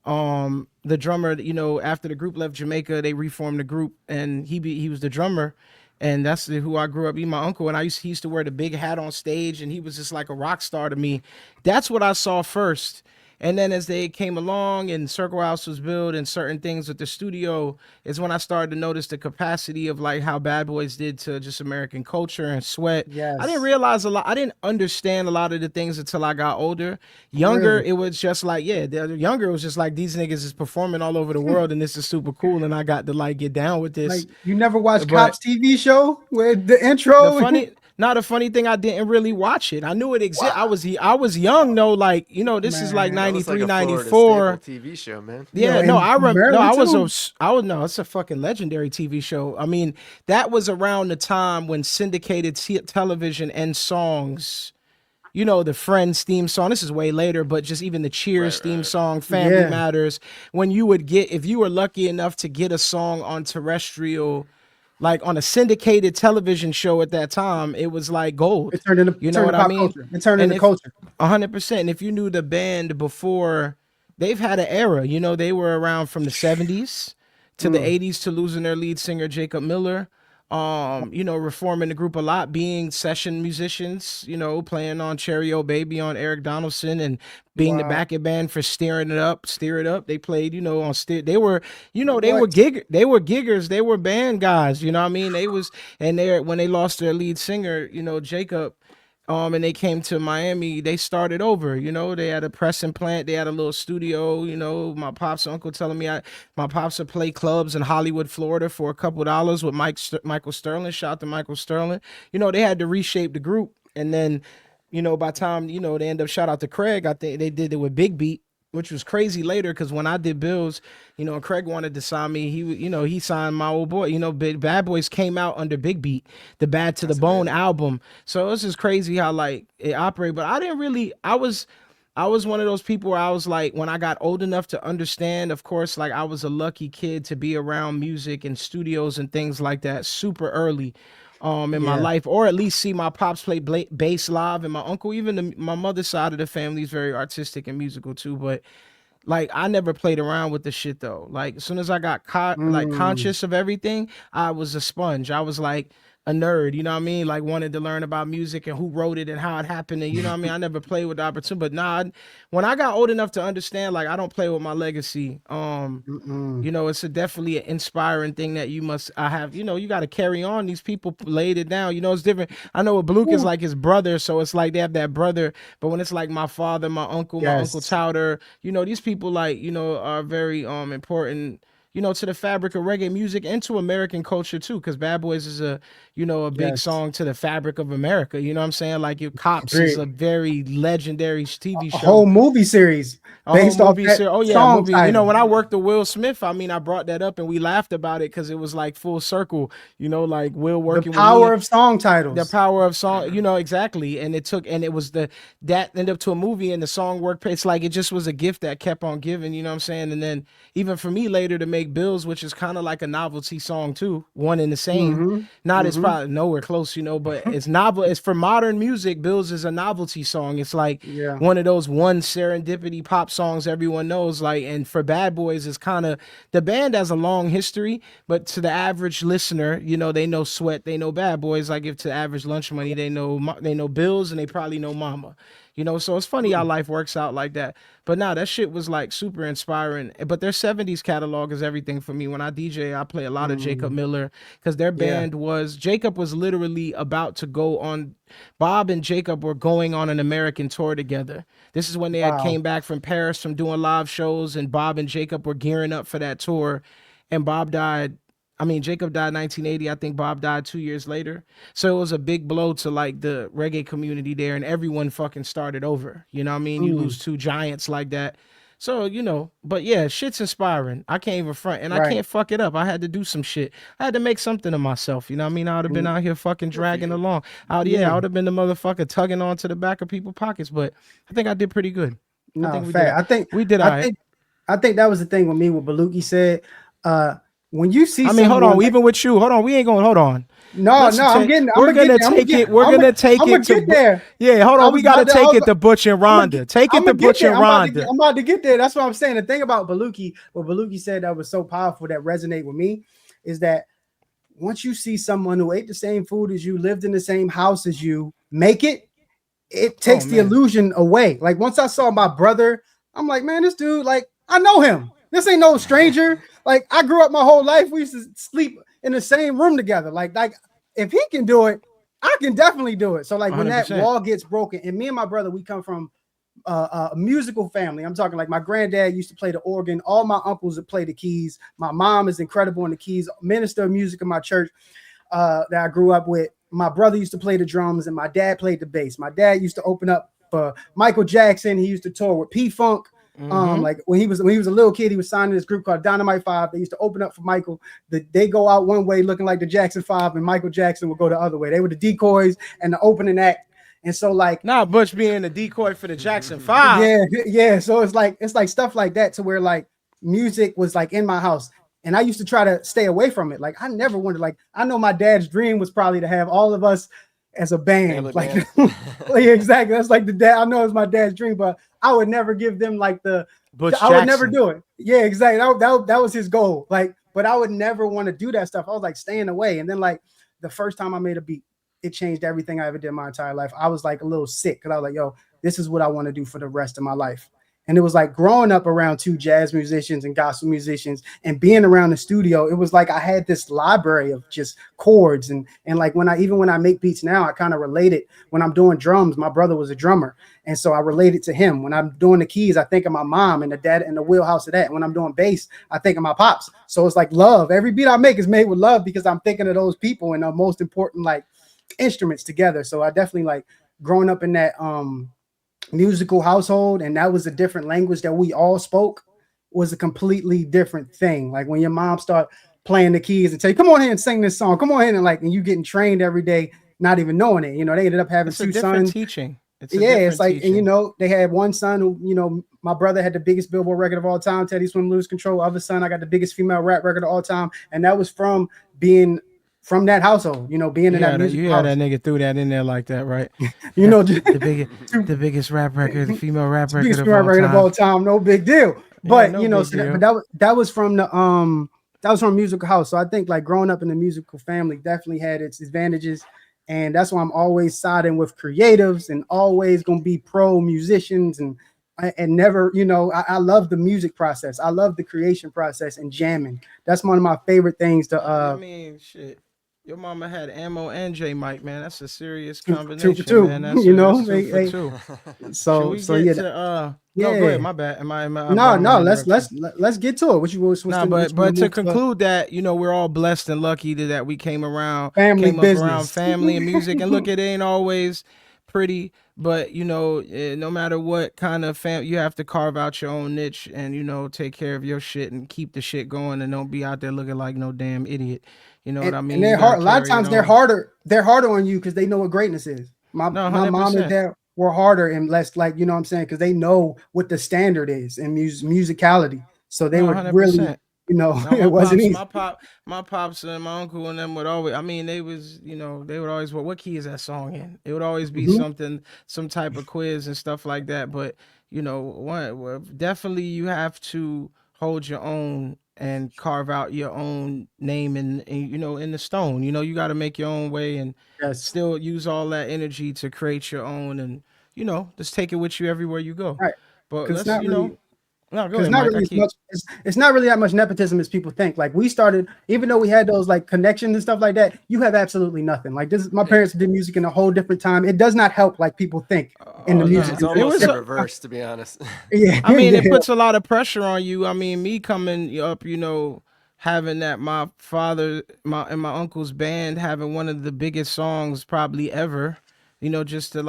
The drummer, after the group left Jamaica, they reformed the group and he was the drummer. And that's who I grew up. He my uncle, and he used to wear the big hat on stage, and he was just like a rock star to me. That's what I saw first. And then as they came along and Circle House was built and certain things with the studio is when I started to notice the capacity of like how Bad Boys did to just American culture and Sweat. Yes. I didn't realize a lot. I didn't understand a lot of the things until I got older. Younger, It was just like, younger it was just like these niggas is performing all over the world and this is super cool and I got to like get down with this. Like you never watched Cops TV show with the intro? The funny thing, I didn't really watch it. I knew it existed. Wow. I was young though. Like this is like 93, 94 TV show, man. Yeah, I remember. No, it's a fucking legendary TV show. I mean, that was around the time when syndicated television and songs. The Friends theme song. This is way later, but just even the Cheers theme song, Family Matters. When you would if you were lucky enough to get a song on terrestrial. Like on a syndicated television show at that time, it was like gold. It turned into culture. It turned into culture. 100%. And if you knew the band before, they've had an era. They were around from the 70s to the 80s to losing their lead singer Jacob Miller. Reforming the group a lot, being session musicians, playing on Cherry O Baby on Eric Donaldson and being the backing band for Steer It Up. They played, on Steer. They were, they were giggers. They were band guys, They was, and when they lost their lead singer, Jacob, and they came to Miami, they started over, they had a pressing plant, they had a little studio, my pops and uncle telling me my pops would play clubs in Hollywood, Florida for a couple dollars with Michael Sterling, shout out to Michael Sterling. They had to reshape the group. And then, by the time, they end up, shout out to Craig, I think they did it with Big Beat, which was crazy later because when I did Bills, Craig wanted to sign me. He signed my old boy. Bad Boys came out under Big Beat, the Bad to the Bone album. So it's just crazy how like it operated. But I didn't really. I was one of those people where I was like, when I got old enough to understand, of course, like I was a lucky kid to be around music and studios and things like that super early. In my life, or at least see my pops play bass live, and my uncle, even my mother's side of the family is very artistic and musical too. But like, I never played around with the shit though. Like, as soon as I got conscious of everything, I was a sponge. I was like a nerd, like wanted to learn about music and who wrote it and how it happened. And I never played with the opportunity, but when I got old enough to understand, like I don't play with my legacy. It's definitely an inspiring thing that you got to carry on. These people laid it down, it's different. I know Bluk is like his brother. So it's like they have that brother, but when it's like my father, my uncle, my Uncle Towder, these people are very important, to the fabric of reggae music and to American culture too, because Bad Boys is a big song to the fabric of America. You know what I'm saying? Like your Cops is a very legendary TV show. A whole movie series based off that song title. When I worked with Will Smith, I brought that up and we laughed about it because it was like full circle, like Will working the power of song titles. The power of song, exactly. And it was that ended up to a movie and the song worked. It's like it just was a gift that kept on giving, you know what I'm saying? And then even for me later to make Bills, which is kind of like a novelty song too, one and the same. Not as probably nowhere close, but it's novel. It's for modern music. Bills is a novelty song. It's like one of those serendipity pop songs everyone knows. Like, and for Bad Boys, it's kind of, the band has a long history, but to the average listener, they know Sweat, they know Bad Boys. Like if to average lunch money, they know Bills and they probably know Mama. You know, so it's funny how life works out like that. But nah, that shit was like super inspiring. But their 70s catalog is everything for me. When I DJ, I play a lot of Jacob Miller because their band Jacob was literally about to go on. Bob and Jacob were going on an American tour together. This is when they had came back from Paris from doing live shows, and Bob and Jacob were gearing up for that tour. And Jacob died 1980. I think Bob died 2 years later. So it was a big blow to like the reggae community there, and everyone fucking started over. You know what I mean? You lose two giants like that. So, you know, but yeah, shit's inspiring. I can't even front, and I can't fuck it up. I had to do some shit. I had to make something of myself. You know what I mean? I would have been out here fucking dragging along. I would have been the motherfucker tugging onto the back of people's pockets, but I think I did pretty good. I think we did. I think that was the thing with me, what Baluki said. When you see, hold on. Even with you, hold on. We ain't going. Hold on. No, we're gonna take it. We're gonna take it to there. Yeah, hold on. We gotta take it to Butch and Rhonda. Take it to Butch and Rhonda. I'm about to get there. That's what I'm saying. The thing about Baluki, what Baluki said that was so powerful that resonate with me, is that once you see someone who ate the same food as you, lived in the same house as you, make it, it takes the illusion away. Like once I saw my brother, I'm like, man, this dude, like I know him. This ain't no stranger. Like I grew up my whole life. We used to sleep in the same room together. Like if he can do it, I can definitely do it. So like when 100%. That wall gets broken, and me and my brother, we come from a musical family. I'm talking like my granddad used to play the organ. All my uncles that play the keys. My mom is incredible on the keys. Minister of music in my church that I grew up with. My brother used to play the drums, and my dad played the bass. My dad used to open up for Michael Jackson. He used to tour with P-Funk. Like when he was a little kid, he was signed in this group called Dynamite 5. They used to open up for Michael. They go out one way looking like the Jackson 5, and Michael Jackson would go the other way. They were the decoys and the opening act. And so like Butch being the decoy for the Jackson 5. Yeah. So it's like stuff like that, to where like music was like in my house. And I used to try to stay away from it. Like I never wanted, like I know my dad's dream was probably to have all of us as a band. Like yeah, exactly. That's like the dad. I know it's my dad's dream, but I would never give them like I would never do it. Yeah, exactly. That was his goal. Like, but I would never want to do that stuff. I was like staying away. And then like the first time I made a beat, it changed everything I ever did in my entire life. I was like a little sick because I was like, yo, this is what I want to do for the rest of my life. And it was like growing up around two jazz musicians and gospel musicians and being around the studio. It was like I had this library of just chords and like when I make beats now, I kind of relate it. When I'm doing drums, my brother was a drummer, and so I related to him. When I'm doing the keys, I think of my mom and the dad and the wheelhouse of that. When I'm doing bass, I think of my pops. So it's like love. Every beat I make is made with love because I'm thinking of those people and the most important like instruments together. So I definitely like growing up in that musical household, and that was a different language that we all spoke, was a completely different thing. Like when your mom start playing the keys and say, come on here and sing this song, come on here, and you getting trained every day, not even knowing it. You know, they ended up having two sons. Teaching. It's like, teaching. And you know, they had one son who, you know, my brother had the biggest Billboard record of all time, Teddy Swim Lose Control. Other son, I got the biggest female rap record of all time, and that was from being from that household, you know, being in that music. You had that nigga threw that in there like that, right? You know, the biggest rap record, the female rap record of all time, no big deal. But you know, that was from the musical house. So I think like growing up in a musical family definitely had its advantages, and that's why I'm always siding with creatives and always gonna be pro musicians and never, you know, I love the music process. I love the creation process and jamming. That's one of my favorite things to. I mean, shit. Your mama had Ammo and J Mike, man. That's a serious combination, 2 for 2. Man. That's you know, So yeah. No, go ahead. My bad. No. Let's get to it. What you was? But to conclude that, you know, we're all blessed and lucky that we came around family and music. And look, it ain't always pretty, but you know, no matter what kind of you have to carve out your own niche and, you know, take care of your shit and keep the shit going and don't be out there looking like no damn idiot. You know what I mean? And they're hard. A lot of times they're harder on you because they know what greatness is. My mom and dad were harder and less, like, you know what I'm saying? Because they know what the standard is in musicality. So they were 100%. Really, you know, it wasn't easy. My pops and my uncle and them would always, I mean, they was, you know, they would always, what key is that song in? It would always be some type of quiz and stuff like that. But, you know, definitely you have to hold your own and carve out your own name and you know, in the stone. You know, you got to make your own way and still use all that energy to create your own. And, just take it with you everywhere you go. Right. But Because let's, no, go because ahead, not Mike. really as much. It's not really that much nepotism as people think. Like we started, even though we had those like connections and stuff like that, you have absolutely nothing. Like this, my parents did music in a whole different time. It does not help like people think in the music. It's almost the reverse, to be honest. Yeah, I mean, it puts a lot of pressure on you. I mean, me coming up, having that my father, and my uncle's band having one of the biggest songs probably ever. Just to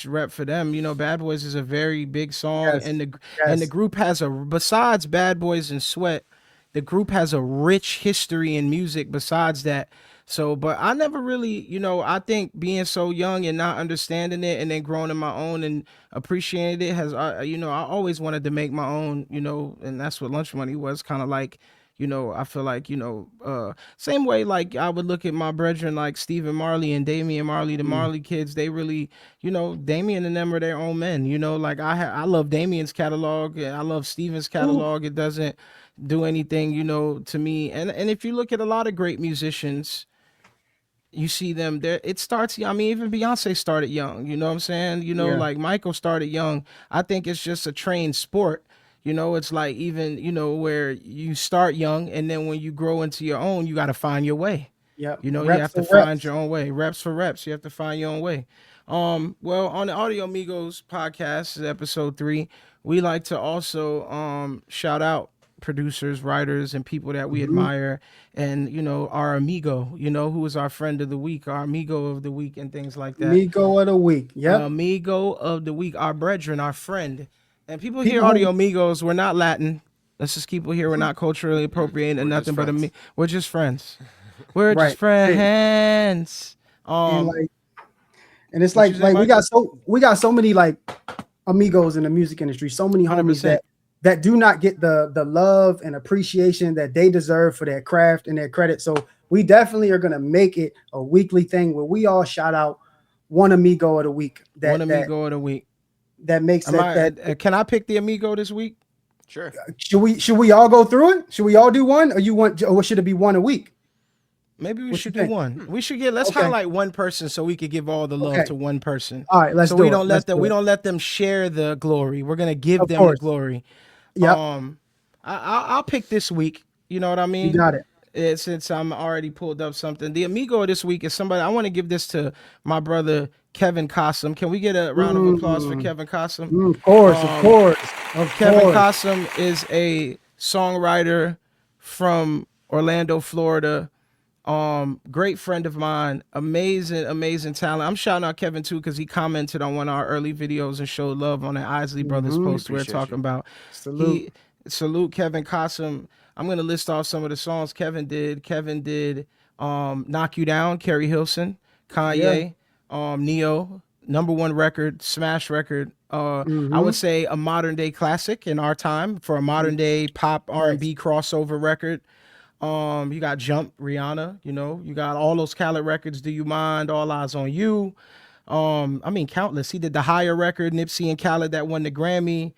rep for them. Bad Boys is a very big song, Yes, and the yes. group has besides Bad Boys and Sweat, the group has a rich history in music besides that. So, but I never really, I think being so young and not understanding it, and then growing in my own and appreciating it I always wanted to make my own, and that's what Lunch Money was kind of like. I feel like, same way, like I would look at my brethren like Stephen Marley and Damian Marley, the Marley kids, they really, Damian and them are their own men, like I love Damian's catalog and I love Stephen's catalog. It doesn't do anything, to me. And if you look at a lot of great musicians, you see them there. It starts, I mean, even Beyonce started young, you know what I'm saying? Like Michael started young. I think it's just a trained sport. It's like even, where you start young and then when you grow into your own, you got to find your way. Yeah. You have to find your own way. Reps for reps. You have to find your own way. Well, on the Audio Amigos podcast, episode 3, we like to also shout out producers, writers, and people that we admire, and our amigo, who is our friend of the week, our amigo of the week, and things like that. Amigo of the week. Yeah. Amigo of the week, our brethren, our friend. And people hear Audio Amigos, we're not Latin. Let's just keep it here. We're not culturally appropriating and nothing but we're just friends. We're just friends. And it's like we got so many like amigos in the music industry, so many homies that do not get the love and appreciation that they deserve for their craft and their credit. So we definitely are gonna make it a weekly thing where we all shout out one amigo of the week. One amigo of the week. That makes can I pick the amigo this week? Sure. Should we all go through it? Should we all do one, or should it be one a week? Maybe we should do one. We should let's highlight one person so we could give all the love to one person. All right, let's do it. We don't let them share the glory. We're gonna give them the glory. Yeah. I'll pick this week. You know what I mean? You got it. Since I'm already pulled up something. The amigo of this week is somebody, I want to give this to my brother Kevin Cossum. Can we get a round of applause for Kevin Cossum? Of course. Kevin Cossum is a songwriter from Orlando, Florida. Great friend of mine, amazing talent. I'm shouting out Kevin too because he commented on one of our early videos and showed love on the Isley Brothers post we're talking about. Salute Kevin Cossum. I'm gonna list off some of the songs Kevin did. Kevin did "Knock You Down," Kerry Hilson, Kanye, Neo, #1 record, smash record. I would say a modern day classic in our time for a modern day pop R&B crossover record. You got Jump, Rihanna, you got all those Khaled records, Do You Mind, All Eyes on You. I mean, countless. He did the Higher record, Nipsey and Khaled that won the Grammy,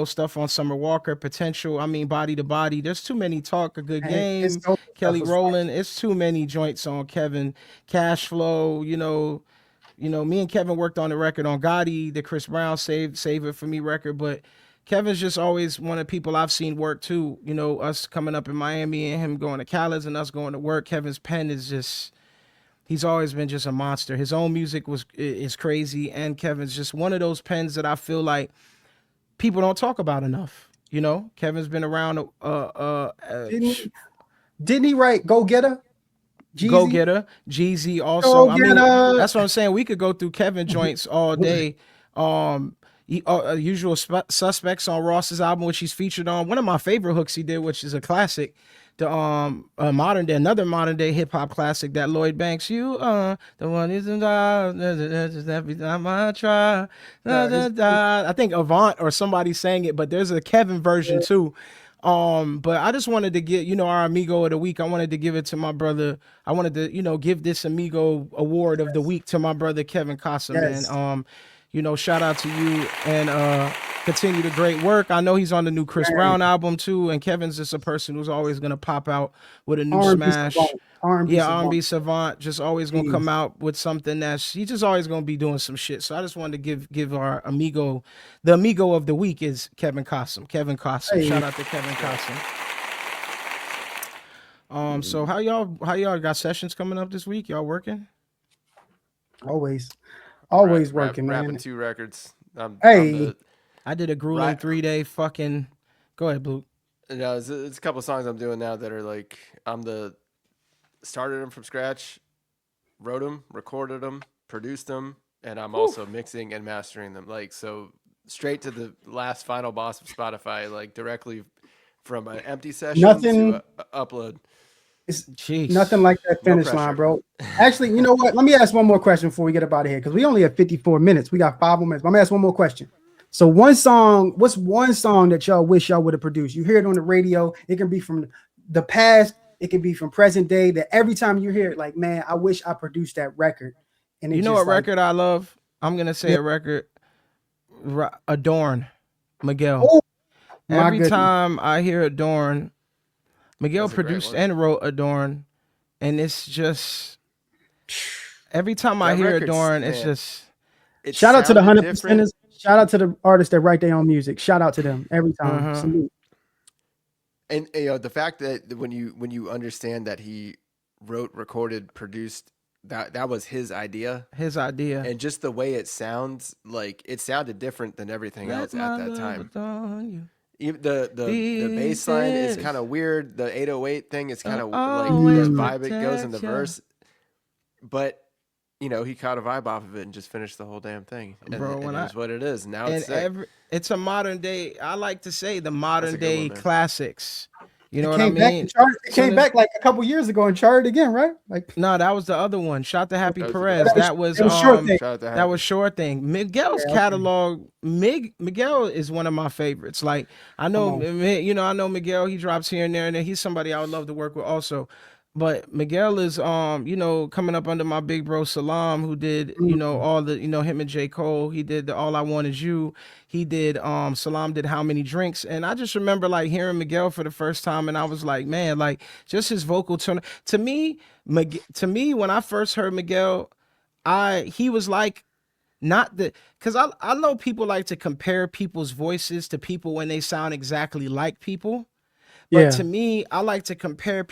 stuff on Summer Walker, Potential. I mean, Body to Body. There's too many. Talk a Good Game, Kelly Rowland. It's too many joints on Kevin. Cash Flow, me and Kevin worked on the record on Gotti, the Chris Brown Save It For Me record, but Kevin's just always one of the people I've seen work too. Us coming up in Miami and him going to Khaled's and us going to work. Kevin's pen is just, he's always been just a monster. His own music is crazy, and Kevin's just one of those pens that I feel like people don't talk about enough. Kevin's been around. Didn't he write Go Getter? Jeezy? Go Getter, Jeezy also. Go Getter. I mean, that's what I'm saying. We could go through Kevin joints all day. Usual Suspects on Ross's album, which he's featured on. One of my favorite hooks he did, which is a classic. Another modern day hip hop classic, that Lloyd Banks, You the one is every time I try. I think Avant or somebody sang it, but there's a Kevin version too. But I just wanted to get, our amigo of the week. I wanted to give it to my brother. I wanted to, give this amigo award of the week to my brother Kevin Cossum, man. shout out to you and continue the great work. I know he's on the new Chris Brown album too, and Kevin's just a person who's always gonna pop out with a new smash. R&B savant, just always gonna come out with something he's just always gonna be doing some shit. So I just wanted to give our amigo, the amigo of the week is Kevin Cossum. Kevin Cossum. Shout out to Kevin Cossum. So how y'all got sessions coming up this week? Y'all working? Always working, man. Rapping 2 records. I did a grueling 3-day fucking. Go ahead, Blue. No, it's a couple songs I'm doing now that are like started them from scratch, wrote them, recorded them, produced them, and I'm also mixing and mastering them. Like, so straight to the last final boss of Spotify, like directly from an empty session to upload. It's nothing like that finish line, bro. Actually, you know what? Let me ask one more question before we get up out of here, because we only have 54 minutes. We got 5 more minutes. Let me ask one more question. So what's one song that y'all wish y'all would have produced? You hear it on the radio. It can be from the past. It can be from present day, that every time you hear it, like, man, I wish I produced that record. And you know what record I love? I'm going to say a record, Adorn, Miguel. Oh, every time I hear Adorn, Miguel produced and wrote Adorn, and it's just, every time I hear Adorn, it's just. Shout out to the 100%ers. Shout out to the artists that write their own music. Shout out to them every time. Salute. And the fact that when you understand that he wrote, recorded, produced, that was his idea. And just the way it sounds, like it sounded different than everything else at that time. Even the bass line is kind of weird. The 808 thing is kind of like the vibe it goes in the verse. But he caught a vibe off of it and just finished the whole damn thing. And, it is what it is. Now it's a modern day. I like to say the modern day classics. You know what I mean? It came back like a couple years ago and charted again, right? Like, no, that was the other one. Shout to Happy Perez. That was Short Thing. Miguel's catalog. Miguel is one of my favorites. Like, I know Miguel. He drops here and there, and he's somebody I would love to work with also. But Miguel is, coming up under my big bro Salam, who did, all the, him and J. Cole. He did the All I Want Is You. He did, Salam did How Many Drinks. And I just remember like hearing Miguel for the first time, and I was like, man, like just his vocal tone. To me, when I first heard Miguel, he was like, because I know people like to compare people's voices to people when they sound exactly like people. But to me, I like to compare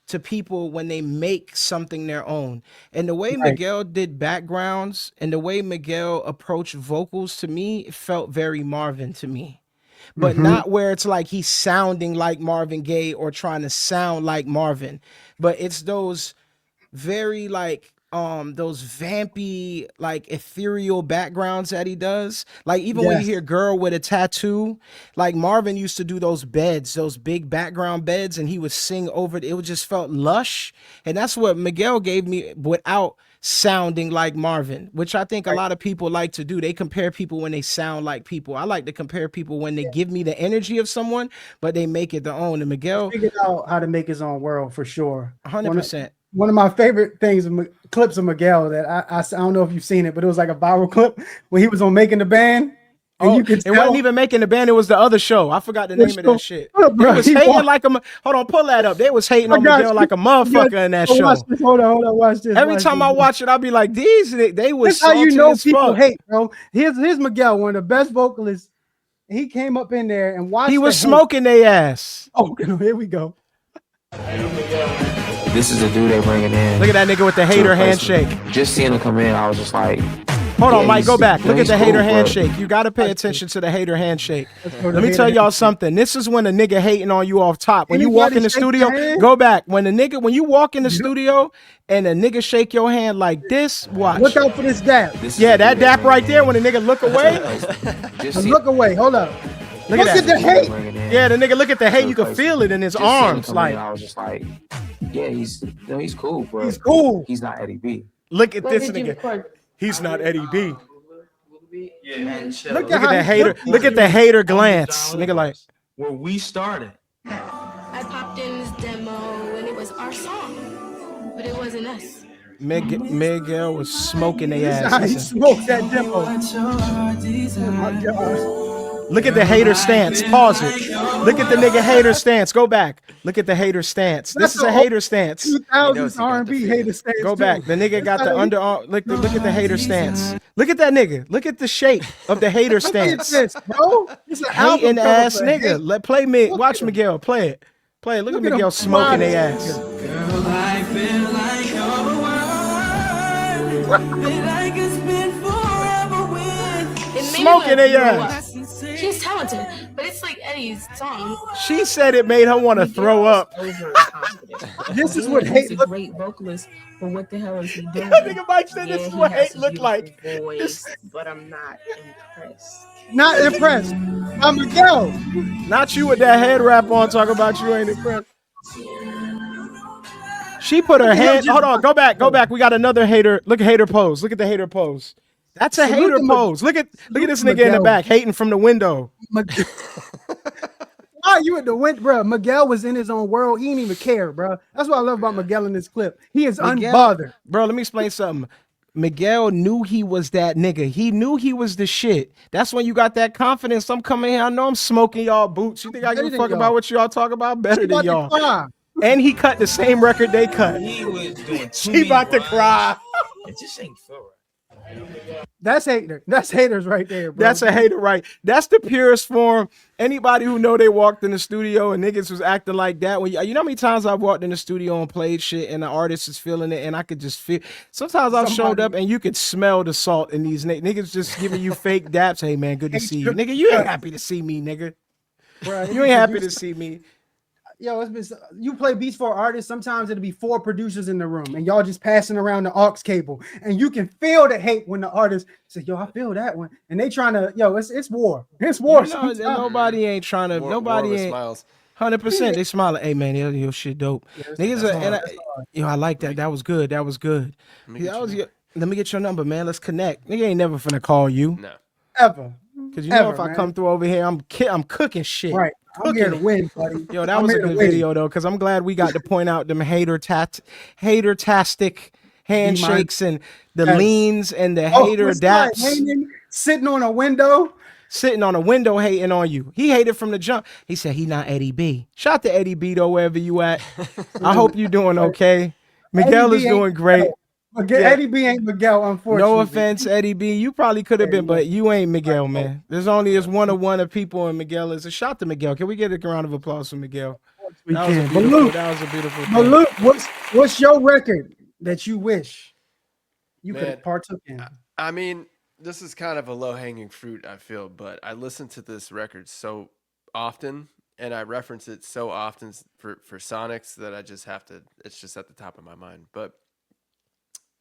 to people when they make something their own. And the way Miguel did backgrounds and the way Miguel approached vocals, to me, it felt very Marvin to me. But not where it's like he's sounding like Marvin Gaye or trying to sound like Marvin. But it's those very like those vampy, like ethereal backgrounds that he does. Like even when you hear Girl with a Tattoo, like Marvin used to do those beds, those big background beds, and he would sing over it. It just felt lush. And that's what Miguel gave me without sounding like Marvin, which I think a lot of people like to do. They compare people when they sound like people. I like to compare people when they give me the energy of someone, but they make it their own. And Miguel figured out how to make his own world for sure. 100%. One of my favorite clips of Miguel that I don't know if you've seen it, but it was like a viral clip when he was on Making the Band. And you could it wasn't even Making the Band. It was the other show. I forgot the name of that shit. They was hating like a. Hold on, pull that up. They was hating on Miguel like a motherfucker in that show. Hold on, watch this. Every time I watch it, I'll be like, they was. That's how you know people hate, bro. Here's Miguel, one of the best vocalists. He came up in there and watched. He was smoking their ass. Oh, here we go. This is the dude they bringing in. Look at that nigga with the hater handshake. Just seeing him come in, I was just like, hold on, Mike, go back. Look at the hater handshake. You got to pay attention to the hater handshake. Let me tell y'all something. This is when a nigga hating on you off top. When you walk in the studio, go back. When you walk in the studio and a nigga shake your hand like this, watch. Look out for this dap. That dap right there when the nigga look away. Look away. Hold up. Look at the hate. Yeah, the nigga look at the hate. You can feel it in his arms. Like I was just like, yeah, he's cool, bro. He's cool. He's not Eddie B. Look at this nigga. He's not Eddie B. Look at the hater. Look at the hater glance. Nigga like where we started. I popped in this demo and it was our song, but it wasn't us. Miguel was smoking their This is ass. how he Listen. smoked that demo. Oh my God. Look at the hater stance. Pause it. Look at the nigga hater stance. Go back. Look at the hater stance. This is a hater stance. 2000s R&B hater stance. Go back. The nigga got the underarm. Look at the hater stance. Look at that nigga. Look at the shape of the hater stance. Look at this, bro. It's an album Hating cover ass for nigga. hate. Let play me. Watch Miguel. Play it. Play it. Look at Look at Miguel him smoking crying. their ass. Girl, I feel like I could spend forever with. Smoking their ass. He's talented, but it's like Eddie's song. She said it made her want to throw up. This is what hate He's a great vocalist, but what the hell is he doing? That nigga Mike said this is what hate looked like. Voice, but I'm not impressed. Not impressed. I'm Miguel. Not you with that head wrap on talking about you ain't impressed. She put her hand. Hold on, go back. We got another hater. Look at hater pose. Look at the hater pose. That's a hater pose. Look at this nigga in the back hating from the window. Why are you at the window, bro? Miguel was in his own world. He didn't even care, bro. That's what I love about Miguel in this clip. He is unbothered. Bro, let me explain something. Miguel knew he was that nigga. He knew he was the shit. That's when you got that confidence. I'm coming here. I know I'm smoking y'all boots. You think I give a fuck about what y'all talk about? Better than y'all. And he cut the same record they cut. He was doing She about to cry. It just ain't thorough. That's hater. That's haters right there, bro. That's a hater, right? That's the purest form. Anybody who know they walked in the studio and niggas was acting like that. When you know how many times I've walked in the studio and played shit and the artist is feeling it and I could just feel. Sometimes I've showed up and you could smell the salt in these niggas just giving you fake daps. Hey man, good to see you, nigga. You ain't happy to see me, nigga. Bro, you ain't happy to see me. Yo, it's been you play beats for artists. Sometimes it'll be 4 producers in the room, and y'all just passing around the aux cable, and you can feel the hate when the artist say, "Yo, I feel that one," and they trying to, it's war. It's war. You know, nobody ain't trying to. Nobody ain't. Smiles. 100%. They smiling. Hey man, your shit dope. Niggas, I like that. That was good. Let me get your number, man. Let's connect. Nigga ain't never finna call you. No. Ever. Cause you know if I come through over here, I'm cooking shit. Right. I'm here to win, buddy. Yo, that was a good video though, because I'm glad we got to point out them hater-tastic handshakes and the leans and the hater daps. Sitting on a window hating on you. He hated from the jump. He said he not Eddie B. Shout out to Eddie B though, wherever you at. I hope you doing okay. Miguel is doing great. Eddie B ain't Miguel, unfortunately. No offense, Eddie B. You probably could have been, but you ain't Miguel, man. There's only one of people, and Miguel is a shout to Miguel. Can we get a round of applause for Miguel? That was a beautiful thing. But Luke, what's your record that you wish you could have partook in? I mean, this is kind of a low-hanging fruit, I feel, but I listen to this record so often, and I reference it so often for Sonics that I just have to, it's just at the top of my mind. But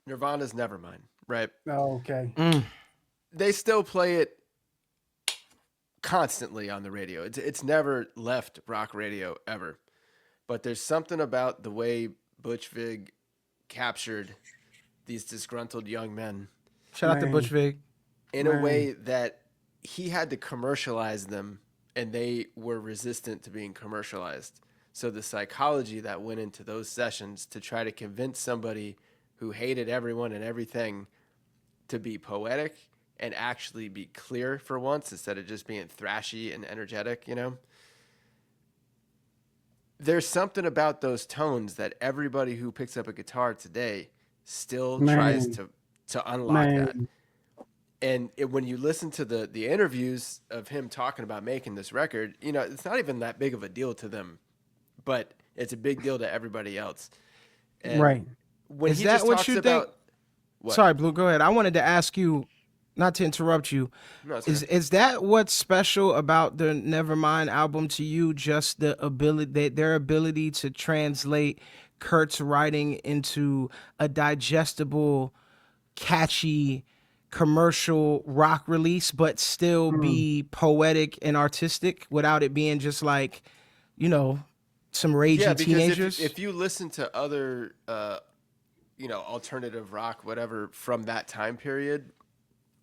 Nirvana's Nevermind, right? Oh, okay. They still play it constantly on the radio. It's never left rock radio ever. But there's something about the way Butch Vig captured these disgruntled young men. Shout out to Butch Vig. In a way that he had to commercialize them, and they were resistant to being commercialized. So the psychology that went into those sessions to try to convince somebody who hated everyone and everything to be poetic and actually be clear for once instead of just being thrashy and energetic, you know? There's something about those tones that everybody who picks up a guitar today still tries to unlock that. And when you listen to the interviews of him talking about making this record, you know, it's not even that big of a deal to them, but it's a big deal to everybody else. And right. When is that what you think? Sorry, Blue, go ahead. I wanted to ask you, not to interrupt you. No, is that what's special about the Nevermind album to you? Just the ability, their ability to translate Kurt's writing into a digestible, catchy, commercial rock release, but still be poetic and artistic without it being just like, you know, some raging teenagers? If you listen to other you know, alternative rock, whatever, from that time period,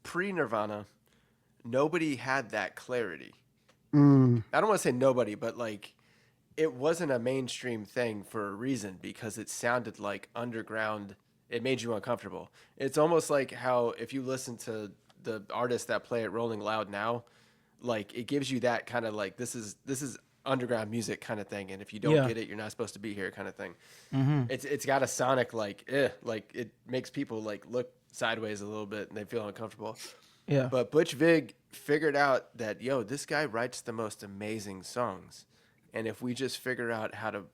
pre-Nirvana, nobody had that clarity. I don't want to say nobody, but like, it wasn't a mainstream thing for a reason, because it sounded like underground it made you uncomfortable. It's almost like how if you listen to the artists that play it Rolling Loud now, like it gives you that kind of like this is underground music kind of thing, and if you don't get it, you're not supposed to be here kind of thing. It's got a sonic like it makes people like look sideways a little bit and they feel uncomfortable. Yeah. But Butch Vig figured out that this guy writes the most amazing songs, and if we just figure out how to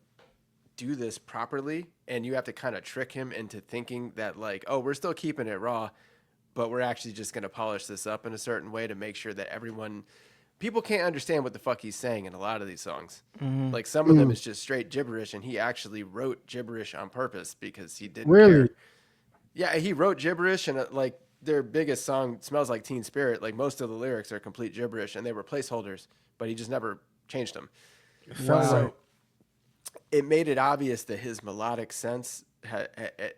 do this properly, and you have to kind of trick him into thinking that like, oh, we're still keeping it raw, but we're actually just going to polish this up in a certain way to make sure that people can't understand what the fuck he's saying in a lot of these songs. Like some of them is just straight gibberish, and he actually wrote gibberish on purpose because he didn't care. Yeah, he wrote gibberish, and like their biggest song, Smells Like Teen Spirit, like most of the lyrics are complete gibberish, and they were placeholders, but he just never changed them. Wow. So it made it obvious that his melodic sense,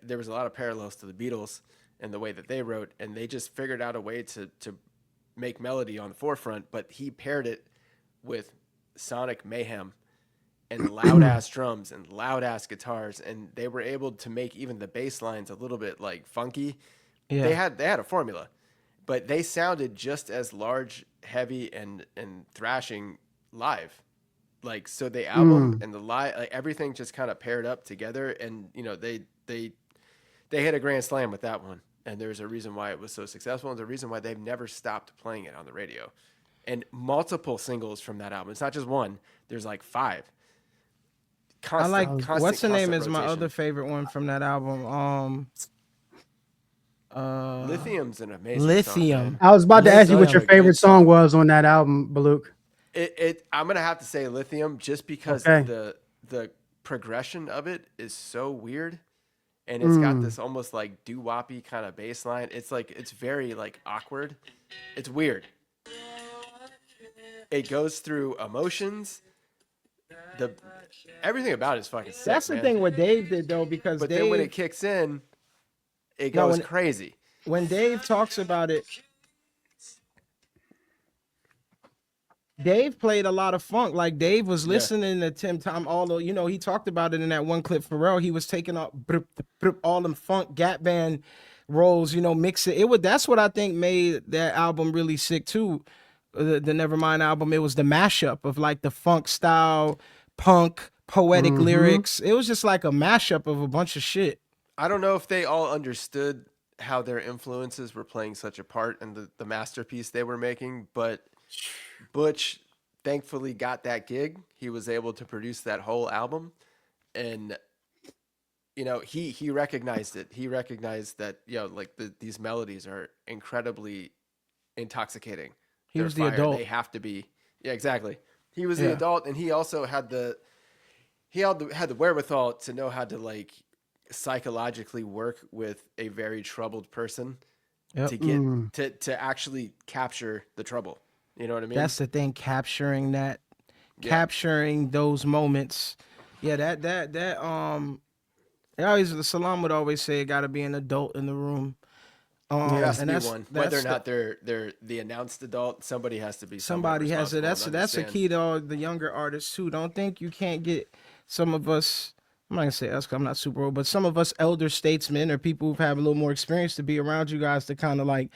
there was a lot of parallels to the Beatles and the way that they wrote, and they just figured out a way to make melody on the forefront, but he paired it with sonic mayhem and loud ass drums and loud ass guitars, and they were able to make even the bass lines a little bit like funky. Yeah. They had a formula, but they sounded just as large, heavy, and thrashing live. Like, so the album and the live, like everything just kind of paired up together, and they hit a grand slam with that one. And there's a reason why it was so successful, and there's a reason why they've never stopped playing it on the radio. And multiple singles from that album. It's not just one. There's like 5. What's the name is my other favorite one from that album. Lithium's an amazing song. I was about to ask you what your favorite song was on that album, Baluk. I'm gonna have to say Lithium, just because the progression of it is so weird, and it's got this almost like doo-woppy kind of bass line. It's like it's very like awkward. It's weird. It goes through emotions. Everything about it is fucking sick. That's the thing what Dave did though, because then when it kicks in, it goes crazy. When Dave talks about it, Dave played a lot of funk. Like Dave was listening to Tim Tom, although he talked about it in that one clip. Pharrell, he was taking all them funk Gap Band rolls, mix it. That's what I think made that album really sick too. The Nevermind album, it was the mashup of like the funk style, punk, poetic lyrics. It was just like a mashup of a bunch of shit. I don't know if they all understood how their influences were playing such a part in the masterpiece they were making, but Butch thankfully got that gig. He was able to produce that whole album, and he recognized it. He recognized that these melodies are incredibly intoxicating. He was the adult. They have to be. Yeah, exactly. He was the adult, and he also had the wherewithal to know how to like psychologically work with a very troubled person to get to actually capture the trouble. You know what I mean? That's the thing, capturing those moments. Yeah, that Salam would always say it got to be an adult in the room. There has to be one. Whether or not they're the announced adult, somebody has to be. Somebody has it. That's a key to all the younger artists too. Don't think you can't get some of us. I'm not gonna say us, 'cause I'm not super old, but some of us elder statesmen or people who've had a little more experience to be around you guys to kind of like,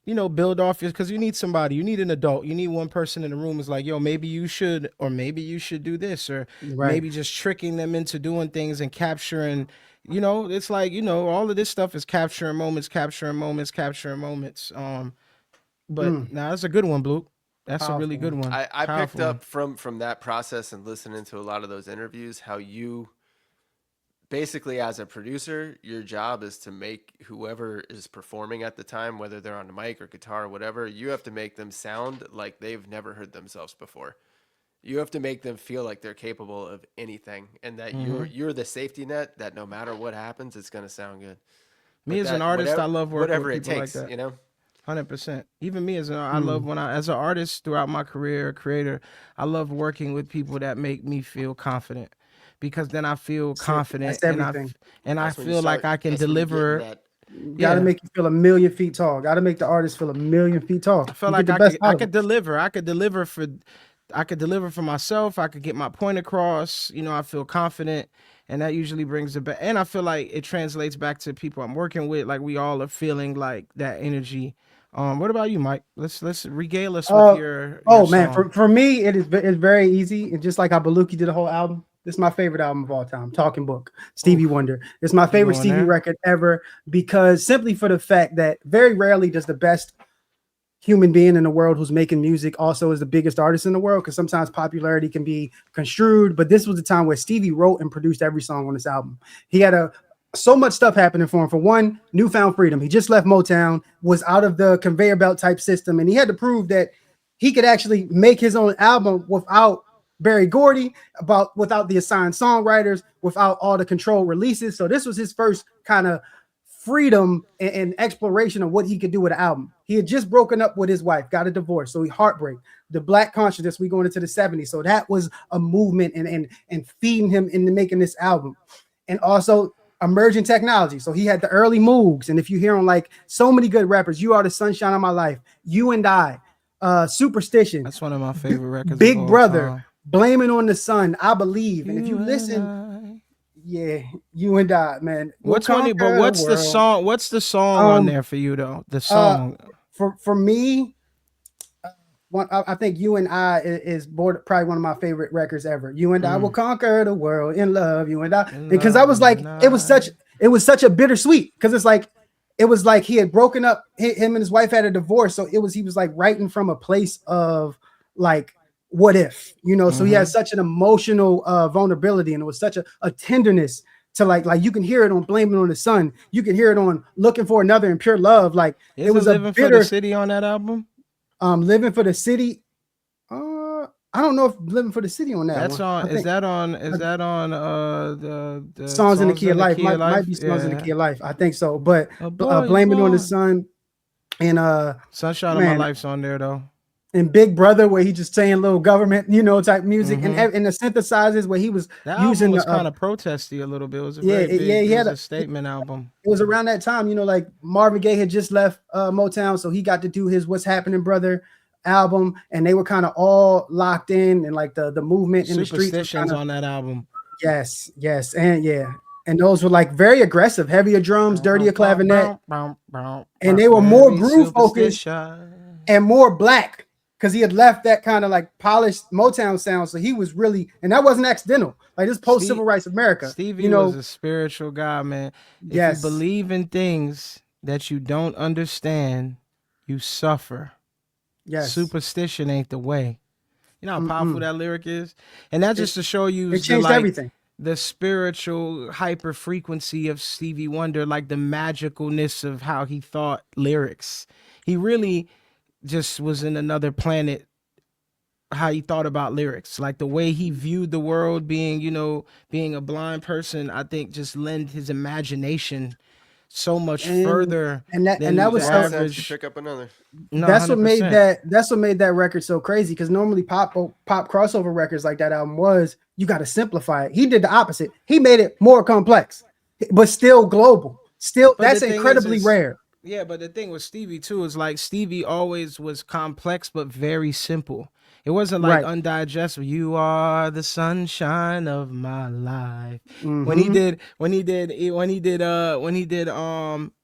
build off your, because you need somebody, you need an adult, you need one person in the room is like, yo, maybe you should, or maybe you should do this, or maybe just tricking them into doing things and capturing. It's like, all of this stuff is capturing moments. But that's a good one, Blue. That's powerful. A really good one. I picked up from that process and listening to a lot of those interviews, how you basically, as a producer, your job is to make whoever is performing at the time, whether they're on the mic or guitar or whatever, you have to make them sound like they've never heard themselves before. You have to make them feel like they're capable of anything, and that you're the safety net that no matter what happens, it's going to sound good. Me as an artist, I love working with people like that. 100%. Even me I love as an artist throughout my career, creator, I love working with people that make me feel confident, because then I feel confident and I feel like I can deliver. Gotta make you feel 1,000,000 feet tall. Gotta make the artist feel 1,000,000 feet tall. I feel like I could deliver. I could deliver for I could deliver for myself. I could get my point across. You know, I feel confident, and that usually brings it back. And I feel like it translates back to people I'm working with. Like we all are feeling like that energy. What about you, Mike? Let's regale us with your man, song. for me, it's very easy. And just like how Beluki did the whole album, this is my favorite album of all time. Talking Book, Stevie Wonder. It's my favorite Stevie record ever because simply for the fact that very rarely does the best human being in the world who's making music also is the biggest artist in the world, because sometimes popularity can be construed. But this was the time where Stevie wrote and produced every song on this album. He had so much stuff happening for him. For one, newfound freedom. He just left Motown, was out of the conveyor belt type system, and he had to prove that he could actually make his own album without Berry Gordy, without the assigned songwriters, without all the controlled releases. So this was his first kind of freedom and exploration of what he could do with an album. He had just broken up with his wife, got a divorce, so he heartbreak. The Black consciousness, we going into the 70s. So that was a movement and feeding him into making this album. And also emerging technology. So he had the early Moogs. And if you hear on like so many good rappers, You Are the Sunshine of My Life, You and I, Superstition. That's one of my favorite records. Big Brother, Blaming on the Sun, I Believe. And if you listen, You and I, man. What's funny, but what's the song? What's the song on there for you though? The song for me, I think You and I is probably one of my favorite records ever. You and I will conquer the world in love. You and I, because I was like, it was such a bittersweet, because it was like he had broken up. Him and his wife had a divorce, so he was like writing from a place of like, what if, you know? So he had such an emotional vulnerability, and it was such a tenderness to like you can hear it on Blaming on the Sun. You can hear it on Looking for Another and Pure Love. Like it was Living for the City on that album. Living for the City. I don't know if Living for the City on that. That's one. Is that on the Songs in the Key of Life? Might be Songs in the Key of Life. I think so. But Blaming on the Sun and Sunshine of My Life's on there though. And Big Brother, where he just saying little government, you know, type music, and the synthesizers where he was that using album was kind of protesty a little bit. It was a he had a statement album. It was around that time, you know, like Marvin Gaye had just left Motown, so he got to do his What's Happening Brother album, and they were kind of all locked in, and like the movement in the streets Superstitions on that album. Yes, and those were like very aggressive, heavier drums, dirtier clavinet, and they were more groove focused and more black, because he had left that kind of like polished Motown sound. So he was really, and that wasn't accidental. Like this post civil rights America. Stevie was a spiritual guy, man. If you believe in things that you don't understand, you suffer. Yes. Superstition ain't the way. You know how powerful that lyric is? And that's just to show you it changed everything. The spiritual hyper frequency of Stevie Wonder, like the magicalness of how he thought lyrics. He really just was in another planet, how he thought about lyrics, like the way he viewed the world, being a blind person. I think just lend his imagination so much further, and that was average. Pick up another. No, that's 100%. what made that record so crazy, because normally pop crossover records like that album was, you got to simplify it. He did the opposite. He made it more complex, but still global. But that's incredibly rare. Yeah, but the thing with Stevie too is like Stevie always was complex but very simple. It wasn't like undigestible. You are the sunshine of my life. When he did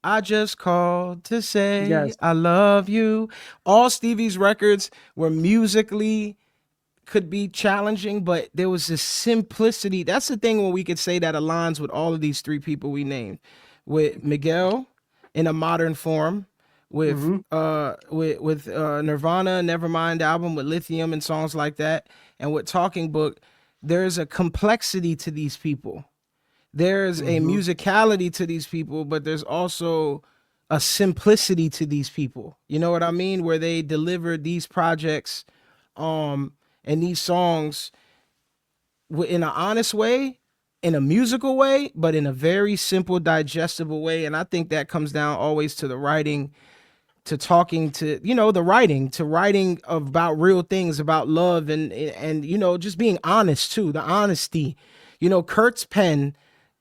I just called to say I love you. All Stevie's records were musically could be challenging, but there was this simplicity. That's the thing when we could say that aligns with all of these three people we named. With Miguel in a modern form, with Nirvana, Nevermind album, with Lithium and songs like that, and with Talking Book, there's a complexity to these people. There's a musicality to these people, but there's also a simplicity to these people. You know what I mean? Where they delivered these projects and these songs in an honest way, in a musical way, but in a very simple, digestible way. And I think that comes down always to the writing, to talking to, the writing about real things, about love and just being honest too, the honesty. Kurt's pen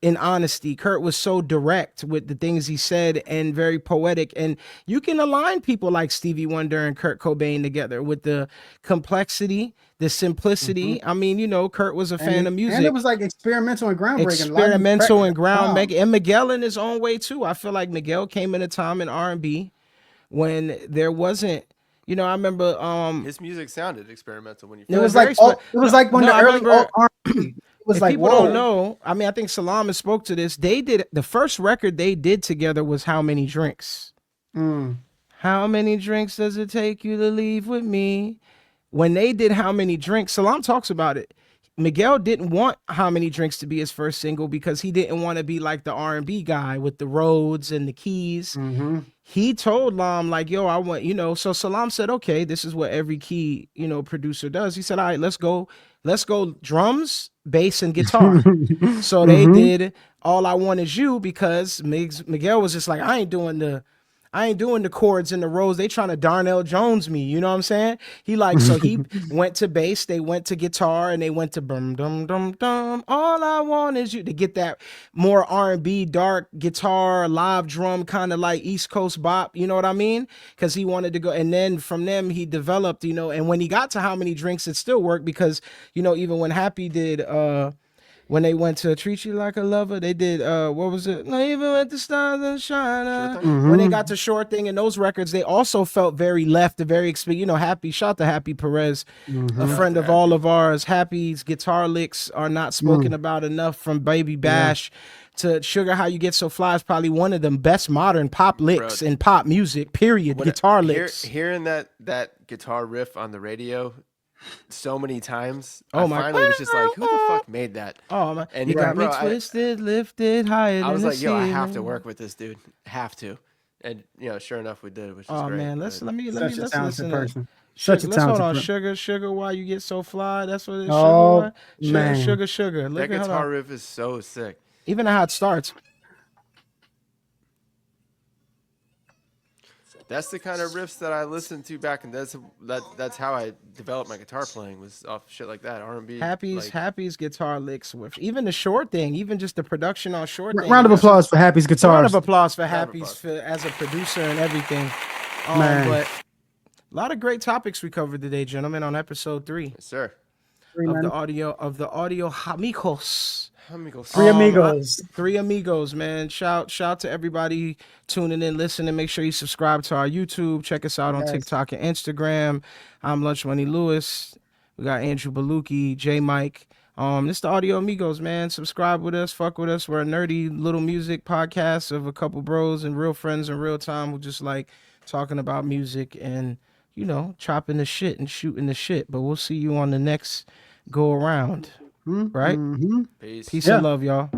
in honesty. Kurt was so direct with the things he said and very poetic. And you can align people like Stevie Wonder and Kurt Cobain together with the complexity, the simplicity. I mean, you know, Kurt was a fan of music. And it was like experimental and groundbreaking. Experimental and groundbreaking. And Miguel in his own way too. I feel like Miguel came in a time in R&B when there wasn't, you know, I remember his music sounded experimental when you it was like when the early R&B was if like, people don't know, I mean, I think Salam has spoke to this. They did the first record they did together was How Many Drinks. How many drinks does it take you to leave with me? When they did How Many Drinks, Salam talks about it. Miguel didn't want How Many Drinks to be his first single because he didn't want to be like the R&B guy with the Rhodes and the keys. He told Lam like, yo, I want, you know, so Salam said, okay, this is what every key, you know, producer does. He said, all right, let's go drums, bass, and guitar. So they did All I Want Is You because Miguel was just like, I ain't doing the chords and the rows. They trying to Darnell Jones me, you know what I'm saying? He like, so he went to bass, they went to guitar, and they went to bum dum dum dum. All I want is you, to get that more R&B, dark guitar, live drum, kind of like East Coast bop, you know what I mean? Because he wanted to go, and then from them he developed, you know, and when he got to How Many Drinks, it still worked because, you know, even when Happy did when they went to Treat You Like a Lover, they did what was it? No, even with the stars and shine. When they got to Sure Thing and those records, they also felt very left, very you know, Happy. Shout out to Happy Perez, a friend of all of ours. Happy's guitar licks are not spoken about enough, from Baby Bash to Sugar How You Get So Fly is probably one of the best modern pop licks in pop music. Period. Guitar licks. Hearing that guitar riff on the radio so many times, I finally was just like, who the fuck made that? Oh man, and you got me twisted, lifted higher. I was than like, the yo, I ceiling. have to work with this dude, have to. And you know, sure enough, we did, which is great. Man, let's talented listen. Person. Such a let's hold talented on, person. sugar, why you get so fly? That's what it is. Oh, Sugar. That guitar riff is so sick. Even how it starts. That's the kind of riffs that I listened to back, and that's how I developed my guitar playing, was off shit like that. R&B. Happy's guitar licks with even the Short Thing, even just the production on Short Thing. Round of applause for Happy's guitars. Round of applause for Happy's as a producer and everything. But a lot of great topics we covered today, gentlemen, on episode 3. Yes, sir. Of the audio Amigos. Three amigos. 3 amigos, man. Shout to everybody tuning in, listening. Make sure you subscribe to our YouTube. Check us out on TikTok and Instagram. I'm Lunch Money Lewis. We got Andrew Baluki, J Mike. This the Audio Amigos, man. Subscribe with us, fuck with us. We're a nerdy little music podcast of a couple bros and real friends in real time who just like talking about music and, you know, chopping the shit and shooting the shit. But we'll see you on the next go around. Right? Peace. Peace and love, y'all.